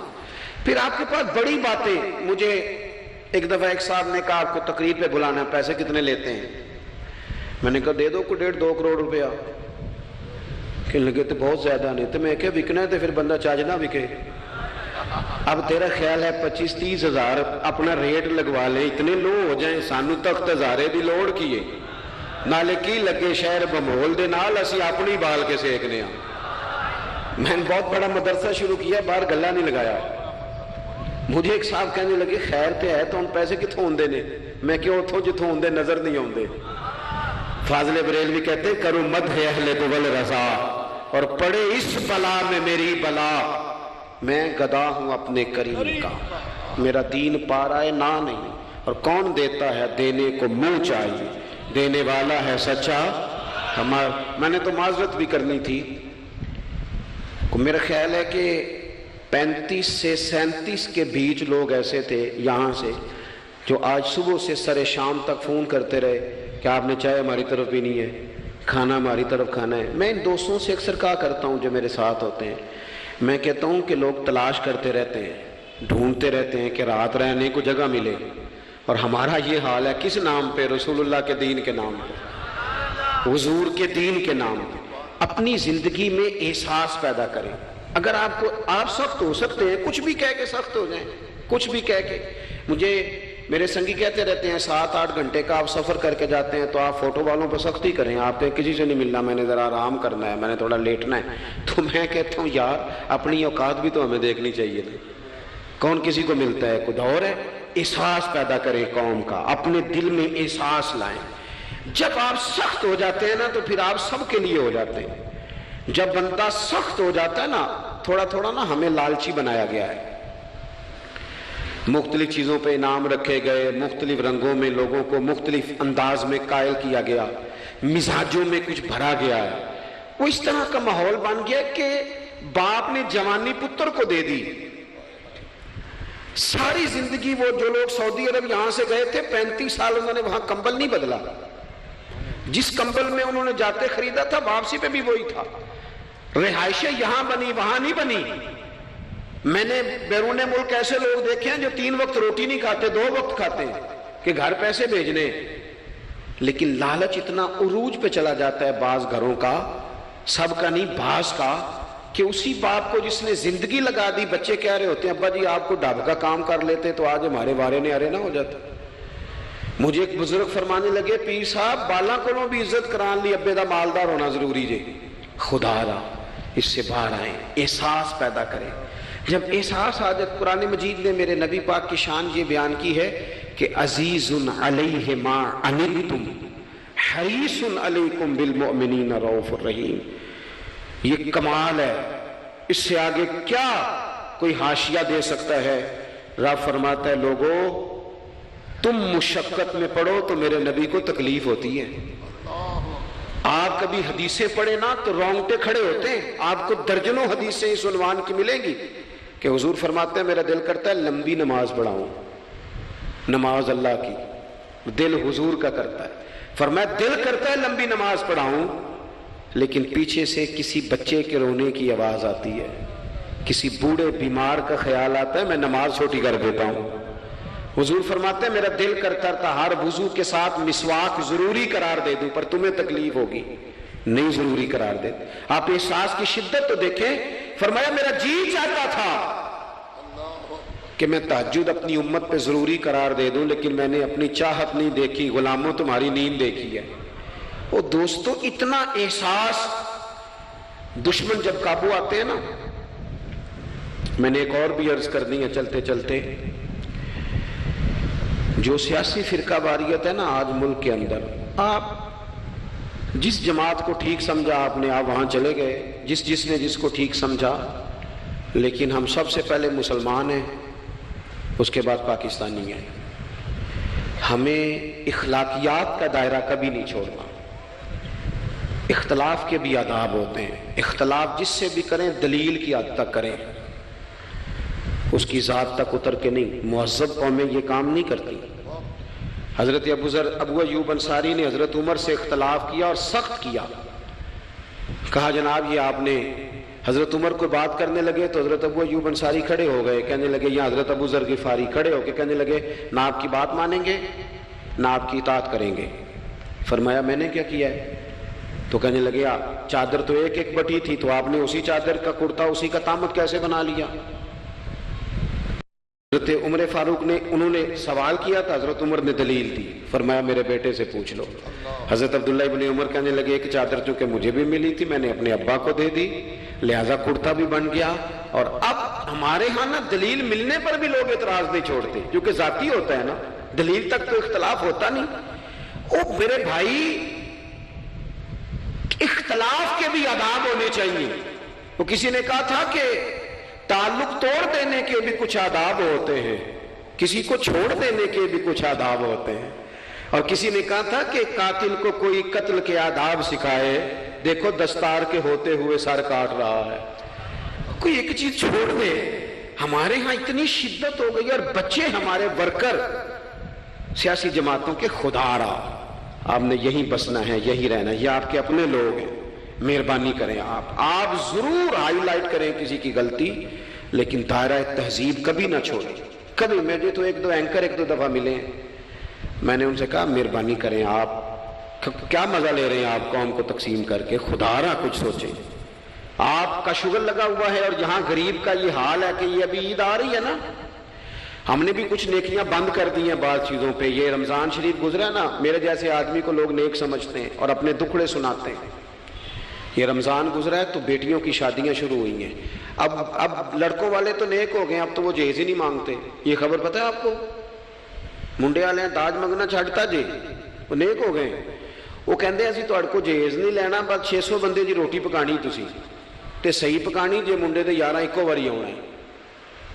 پھر آپ کے پاس بڑی باتیں، مجھے ایک دفعہ ایک صاحب نے کہا آپ کو تقریر پہ بلانا ہے، پیسے کتنے لیتے ہیں؟ میں نے کہا دے دو کو 1.5-2 کروڑ روپیہ۔ کہنے لگے تو بہت زیادہ نہیں، تو میں کہ بکنا ہے تو پھر بندہ چاج نہ بکے۔ اب تیرا خیال ہے 25-30 ہزار اپنا ریٹ لگوا لیں، اتنے لو ہو جائیں، سانو تخت ہزارے دی لوڑ کیے نالے کی لگے شہر بمول دے نال اسی اپنی بال کے سیکنے ہاں۔ میں نے بہت بڑا مدرسہ شروع کیا، باہر گلہ نہیں لگایا۔ مجھے ایک صاحب کہنے لگے خیر تے ہے تو ان پیسے کتوں ہوندے نے؟ میں کہ اتھوں جتوں ہوندے نظر نہیں ہوندے۔ فاضل بریلوی کہتے کرو مدح اہل دول رضا، اور پڑے اس بلا میں میری بلا، میں گدا ہوں اپنے کریم کا، میرا دین پا رہا ہے نہ نہیں، اور کون دیتا ہے دینے کو منہ چاہیے، دینے والا ہے سچا میں نے تو معذرت بھی کرنی تھی۔ میرا خیال ہے کہ 35 سے 37 کے بیچ لوگ ایسے تھے یہاں سے جو آج صبح سے سر شام تک فون کرتے رہے کہ آپ نے چائے ہماری طرف پینی ہے، کھانا ہماری طرف کھانا ہے۔ میں ان دوستوں سے اکثر کہا کرتا ہوں جو میرے ساتھ ہوتے ہیں، میں کہتا ہوں کہ لوگ تلاش کرتے رہتے ہیں، ڈھونڈتے رہتے ہیں کہ رات رہنے کو جگہ ملے، اور ہمارا یہ حال ہے کس نام پہ؟ رسول اللہ کے دین کے نام پہ، حضور کے دین کے نام پہ۔ اپنی زندگی میں احساس پیدا کریں۔ اگر آپ سخت ہو سکتے ہیں، کچھ بھی کہہ کے سخت ہو جائیں، کچھ بھی کہہ کے۔ مجھے میرے سنگی کہتے رہتے ہیں 7-8 گھنٹے کا آپ سفر کر کے جاتے ہیں تو آپ فوٹو والوں پہ سختی کریں، آپ نے کسی سے نہیں ملنا، میں نے ذرا آرام کرنا ہے، میں نے تھوڑا لیٹنا ہے۔ تو میں کہتا ہوں یار اپنی اوقات بھی تو ہمیں دیکھنی چاہیے نا، کون کسی کو ملتا ہے؟ کچھ اور ہے۔ احساس پیدا کریں قوم کا، اپنے دل میں احساس لائیں۔ جب آپ سخت ہو جاتے ہیں نا تو پھر آپ سب کے لیے ہو جاتے ہیں۔ جب بندہ سخت ہو جاتا ہے نا، تھوڑا تھوڑا نا ہمیں لالچی بنایا گیا ہے، مختلف چیزوں پہ انعام رکھے گئے، مختلف رنگوں میں لوگوں کو مختلف انداز میں قائل کیا گیا، مزاجوں میں کچھ بھرا گیا ہے۔ وہ اس طرح کا ماحول بن گیا کہ باپ نے جوانی پتر کو دے دی۔ ساری زندگی وہ جو لوگ سعودی عرب یہاں سے گئے تھے 35 سال انہوں نے وہاں کمبل نہیں بدلا، جس کمبل میں انہوں نے جاتے خریدا تھا واپسی پہ بھی وہی تھا۔ رہائشیں یہاں بنی وہاں نہیں بنی۔ میں نے بیرون ملک ایسے لوگ دیکھے ہیں جو 3 وقت روٹی نہیں کھاتے، 2 وقت کھاتے ہیں کہ گھر پیسے بھیجنے، لیکن لالچ اتنا عروج پہ چلا جاتا ہے بعض گھروں کا، سب کا نہیں بعض کا، کہ اسی باپ کو جس نے زندگی لگا دی، بچے کہہ رہے ہوتے ہیں ابا جی آپ کو ڈھاب کا کام کر لیتے تو آج ہمارے وارے نے ارے نہ ہو جاتا۔ مجھے ایک بزرگ فرمانے لگے پیر صاحب بالاں کو بھی عزت کران لی ابے دا مالدار ہونا ضروری جے، خدا را اس سے باہر آئیں، احساس پیدا کریں۔ جب احساس آ جائے، قرآن مجید نے میرے نبی پاک کی شان یہ بیان کی ہے کہ عزیز علیہ ما عنتم حریص علیکم بالمؤمنین رؤوف الرحیم۔ یہ کمال ہے، اس سے آگے کیا کوئی حاشیہ دے سکتا ہے؟ رب فرماتا ہے لوگو تم مشقت میں پڑھو تو میرے نبی کو تکلیف ہوتی ہے۔ آپ کبھی حدیثیں پڑھیں نا تو رونگٹے کھڑے ہوتے ہیں۔ آپ کو درجنوں حدیثیں اس عنوان کی ملیں گی کہ حضور فرماتے ہیں میرا دل کرتا ہے لمبی نماز پڑھاؤں، نماز اللہ کی، دل حضور کا کرتا ہے۔ فرمایا دل کرتا ہے لمبی نماز پڑھاؤں، لیکن پیچھے سے کسی بچے کے رونے کی آواز آتی ہے، کسی بوڑھے بیمار کا خیال آتا ہے، میں نماز چھوٹی کر دیتا ہوں۔ حضور فرماتے ہیں میرا دل کرتا تھا ہر وضو کے ساتھ مسواک ضروری قرار دے دوں، پر تمہیں تکلیف ہوگی، نہیں ضروری قرار دے۔ آپ احساس کی شدت تو دیکھیں۔ فرمایا میرا جی چاہتا تھا کہ میں تہجد اپنی امت پہ ضروری قرار دے دوں، لیکن میں نے اپنی چاہت نہیں دیکھی، غلاموں تمہاری نیند دیکھی ہے۔ وہ دوستو اتنا احساس، دشمن جب قابو آتے ہیں نا، میں نے ایک اور بھی عرض کرنی ہے چلتے چلتے، جو سیاسی فرقہ واریت ہے نا آج ملک کے اندر، آپ جس جماعت کو ٹھیک سمجھا آپ نے، آپ وہاں چلے گئے، جس نے جس کو ٹھیک سمجھا، لیکن ہم سب سے پہلے مسلمان ہیں، اس کے بعد پاکستانی ہیں۔ ہمیں اخلاقیات کا دائرہ کبھی نہیں چھوڑنا۔ اختلاف کے بھی آداب ہوتے ہیں، اختلاف جس سے بھی کریں دلیل کی حد تک کریں، اس کی ذات تک اتر کے نہیں۔ مہذب قومیں یہ کام نہیں کرتی۔ حضرت ابو ایوب انصاری نے حضرت عمر سے اختلاف کیا اور سخت کیا، کہا جناب یہ آپ نے حضرت عمر کو بات کرنے لگے تو حضرت ابو ایوب انصاری کھڑے ہو گئے، کہنے لگے یہاں حضرت ابو ذر غفاری کھڑے ہو کے کہنے لگے نہ آپ کی بات مانیں گے نہ آپ کی اطاعت کریں گے۔ فرمایا میں نے کیا کیا ہے؟ تو کہنے لگے چادر تو ایک ایک بٹی تھی، تو آپ نے اسی چادر کا کرتا اسی کا تامت کیسے بنا لیا؟ حضرت عمر فاروق نے انہوں نے سوال کیا تھا، حضرت عمر نے دلیل دی، فرمایا میرے بیٹے سے پوچھ لو۔ حضرت عبداللہ ابن عمر کہنے لگے ایک چادر چونکہ مجھے بھی ملی تھی میں نے اپنے ابا کو دے دی، لہذا کرتا بھی بن گیا۔ اور اب ہمارے ہاں نا دلیل ملنے پر بھی لوگ اعتراض نہیں چھوڑتے، کیونکہ ذاتی ہوتا ہے نا، دلیل تک تو اختلاف ہوتا نہیں۔ او میرے بھائی، اختلاف کے بھی آداب ہونے چاہیے۔ وہ کسی نے کہا تھا کہ تعلق توڑ دینے کے بھی کچھ آداب ہوتے ہیں، کسی کو چھوڑ دینے کے بھی کچھ آداب ہوتے ہیں، اور کسی نے کہا تھا کہ قاتل کو کوئی قتل کے آداب سکھائے، دیکھو دستار کے ہوتے ہوئے سر کاٹ رہا ہے۔ کوئی ایک چیز چھوڑ دے۔ ہمارے ہاں اتنی شدت ہو گئی، اور بچے ہمارے ورکر سیاسی جماعتوں کے خدارا، آپ نے یہیں بسنا ہے یہیں رہنا ہے، یہ آپ کے اپنے لوگ ہیں، مہربانی کریں آپ ضرور ہائی لائٹ کریں کسی کی غلطی، لیکن دائرہ تہذیب کبھی نہ چھوڑیں۔ کبھی مجھے تو ایک دو اینکر ایک دو دفعہ ملے ہیں، میں نے ان سے کہا مہربانی کریں، آپ کیا مزہ لے رہے ہیں آپ قوم کو تقسیم کر کے، خدا را کچھ سوچیں۔ آپ کا شغل لگا ہوا ہے، اور یہاں غریب کا یہ حال ہے کہ یہ ابھی عید آ رہی ہے نا، ہم نے بھی کچھ نیکیاں بند کر دی ہیں بعض چیزوں پہ۔ یہ رمضان شریف گزرا ہے نا، میرے جیسے آدمی کو لوگ نیک سمجھتے ہیں اور اپنے دکھڑے سناتے ہیں۔ یہ رمضان گزرا ہے تو بیٹیوں کی شادیاں شروع ہوئی ہیں، اب لڑکوں والے تو نیک ہو گئے ہیں، اب تو وہ جہیز ہی نہیں مانگتے۔ یہ خبر پتہ ہے آپ کو؟ منڈے والے داج منگنا چھڈتا جی، وہ نیک ہو گئے۔ وہ کہندے اسی تہاڈے کو جہیز نہیں لینا، بس 600 بندے دی روٹی پکانی تسی تے صحیح پکانی جے منڈے دے 11 اکو واری آਉਣਾ ہے۔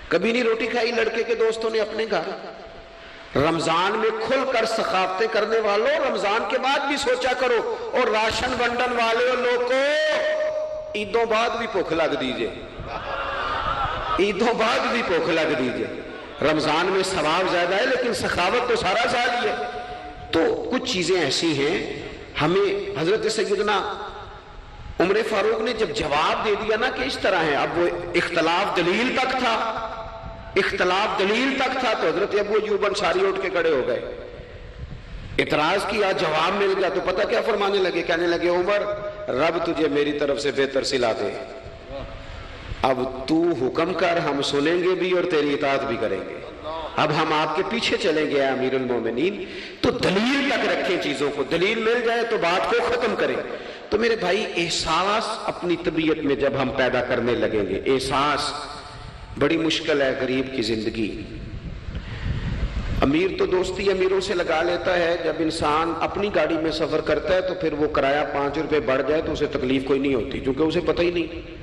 کبھی نہیں روٹی کھائی لڑکے کے دوستوں نے اپنے گھر؟ رمضان میں کھل کر سخاوتیں کرنے والوں، رمضان کے بعد بھی سوچا کرو، اور راشن ونڈن والے لوگوں عیدوں بعد بھی بھوک لگ دیجئے، عیدوں بعد بھی بھوک لگ دیجئے۔ رمضان میں ثواب زیادہ ہے لیکن سخاوت تو سارا سال ہی ہے۔ تو کچھ چیزیں ایسی ہیں ہمیں حضرت سیدنا عمر فاروق نے جب جواب دے دیا نا کہ اس طرح ہے، اب وہ اختلاف دلیل تک تھا، اختلاف دلیل تک تھا، تو حضرت ابو ایوب انصاری اٹھ کے کھڑے ہو گئے، اعتراض کیا، جواب مل گیا تو پتہ کیا فرمانے لگے؟ کہنے لگے عمر رب تجھے میری طرف سے بہتر صلہ دے، اب تو حکم کر، ہم سنیں گے بھی اور تیری اطاعت بھی کریں گے، اب ہم آپ کے پیچھے چلیں گے امیر المومنین۔ تو دلیل تک رکھیں چیزوں کو، دلیل مل جائے تو بات کو ختم کریں۔ تو میرے بھائی، احساس اپنی طبیعت میں جب ہم پیدا کرنے لگیں گے، احساس بڑی مشکل ہے غریب کی زندگی۔ امیر تو دوستی امیروں سے لگا لیتا ہے، جب انسان اپنی گاڑی میں سفر کرتا ہے تو پھر وہ کرایہ 5 روپے بڑھ جائے تو اسے تکلیف کوئی نہیں ہوتی، کیونکہ اسے پتہ ہی نہیں۔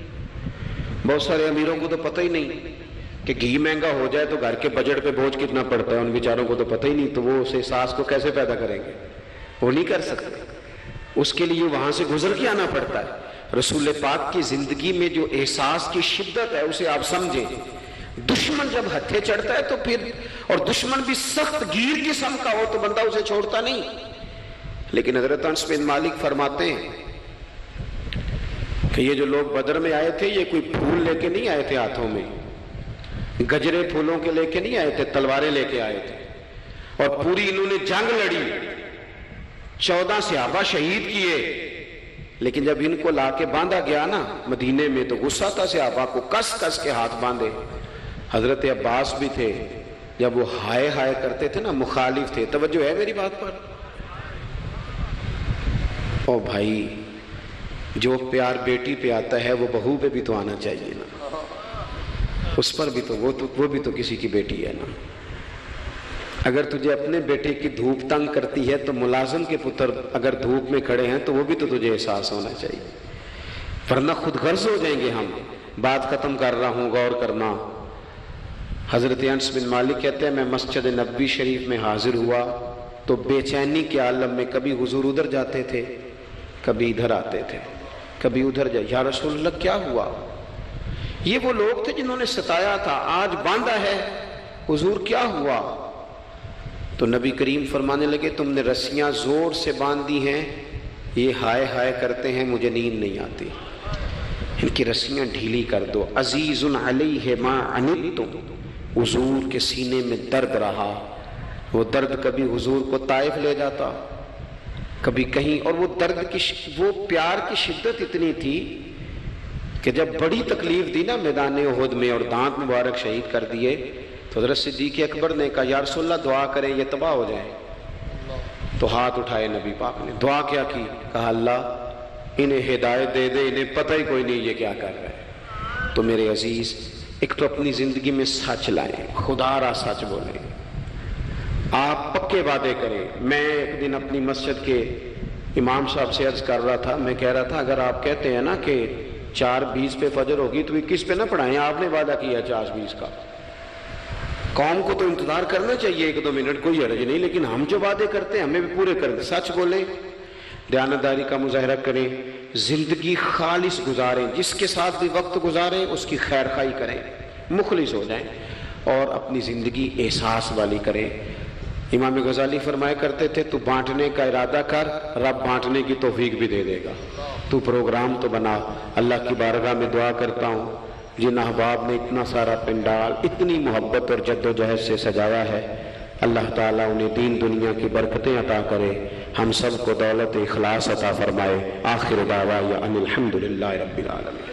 بہت سارے امیروں کو تو پتہ ہی نہیں کہ گھی مہنگا ہو جائے تو گھر کے بجٹ پہ بوجھ کتنا پڑتا ہے، ان بیچاروں کو تو پتہ ہی نہیں، تو وہ اس احساس کو کیسے پیدا کریں گے؟ وہ نہیں کر سکتے، اس کے لیے وہاں سے گزر کے آنا پڑتا ہے۔ رسول پاک کی زندگی میں جو احساس کی شدت ہے اسے آپ سمجھیں۔ دشمن جب ہتھے چڑھتا ہے تو پھر، اور دشمن بھی سخت گیر قسم کا ہو تو بندہ اسے چھوڑتا نہیں۔ لیکن حضرت انس بن مالک فرماتے ہیں کہ یہ جو لوگ بدر میں آئے تھے یہ کوئی پھول لے کے نہیں آئے تھے ہاتھوں میں، گجرے پھولوں کے لے کے نہیں آئے تھے، تلواریں لے کے آئے تھے، اور پوری انہوں نے جنگ لڑی، 14 صحابہ شہید کیے، لیکن جب ان کو لا کے باندھا گیا نا مدینے میں تو غصہ تھا صحابہ کو، کس کس کے ہاتھ باندھے۔ حضرت عباس بھی تھے، جب وہ ہائے ہائے کرتے تھے نا، مخالف تھے۔ توجہ ہے میری بات پر؟ او بھائی، جو پیار بیٹی پہ آتا ہے وہ بہو پہ بھی تو آنا چاہیے نا، اس پر بھی تو وہ بھی تو کسی کی بیٹی ہے نا۔ اگر تجھے اپنے بیٹے کی دھوپ تنگ کرتی ہے تو ملازم کے پتر اگر دھوپ میں کھڑے ہیں تو وہ بھی تو تجھے احساس ہونا چاہیے، ورنہ خود غرض ہو جائیں گے ہم۔ بات ختم کر رہا ہوں، غور کرنا۔ حضرت انس بن مالک کہتے ہیں میں مسجد نبوی شریف میں حاضر ہوا تو بے چینی کے عالم میں کبھی حضور ادھر جاتے تھے، کبھی ادھر آتے تھے، کبھی ادھر جائے، یا رسول اللہ کیا ہوا؟ یہ وہ لوگ تھے جنہوں نے ستایا تھا، آج باندھا ہے، حضور کیا ہوا؟ تو نبی کریم فرمانے لگے تم نے رسیاں زور سے باندھ دی ہیں، یہ ہائے ہائے کرتے ہیں، مجھے نیند نہیں آتی، ان کی رسیاں ڈھیلی کر دو. عزیز علیہ ما عنتم، حضور کے سینے میں درد رہا. وہ درد کبھی حضور کو طائف لے جاتا، کبھی کہیں، اور وہ درد کی وہ پیار کی شدت اتنی تھی کہ جب بڑی تکلیف دی نا میدان احد میں اور دانت مبارک شہید کر دیے تو حضرت صدیق اکبر نے کہا یا رسول اللہ دعا کریں یہ تباہ ہو جائیں. تو ہاتھ اٹھائے نبی پاک نے، دعا کیا کی؟ کہا اللہ انہیں ہدایت دے دے، انہیں پتہ ہی کوئی نہیں یہ کیا کر رہے ہیں. تو میرے عزیز ایک تو اپنی زندگی میں سچ لائیں، خدا را سچ بولیں، آپ پکے وعدے کریں. میں ایک دن اپنی مسجد کے امام صاحب سے عرض کر رہا تھا، میں کہہ رہا تھا اگر آپ کہتے ہیں نا کہ 4:20 پہ فجر ہوگی تو 21 پہ نہ پڑھائیں، آپ نے وعدہ کیا 4:20 کا. قوم کو تو انتظار کرنا چاہیے 1-2 منٹ، کوئی حرج نہیں، لیکن ہم جو وعدے کرتے ہیں ہمیں بھی پورے کر دیں. سچ بولیں، دیانتداری کا مظاہرہ کریں، زندگی خالص گزاریں، جس کے ساتھ بھی وقت گزاریں اس کی خیر خواہی کریں، مخلص ہو جائیں اور اپنی زندگی احساس والی کریں. امام غزالی فرمایا کرتے تھے تو بانٹنے کا ارادہ کر، رب بانٹنے کی توفیق بھی دے دے گا. تو پروگرام تو بنا. اللہ کی بارگاہ میں دعا کرتا ہوں جن احباب نے اتنا سارا پنڈال اتنی محبت اور جد و جہد سے سجایا ہے، اللہ تعالیٰ انہیں دین دنیا کی برکتیں عطا کرے، ہم سب کو دولت اخلاص عطا فرمائے. آخر دعوانا ان الحمد للہ رب العالمین.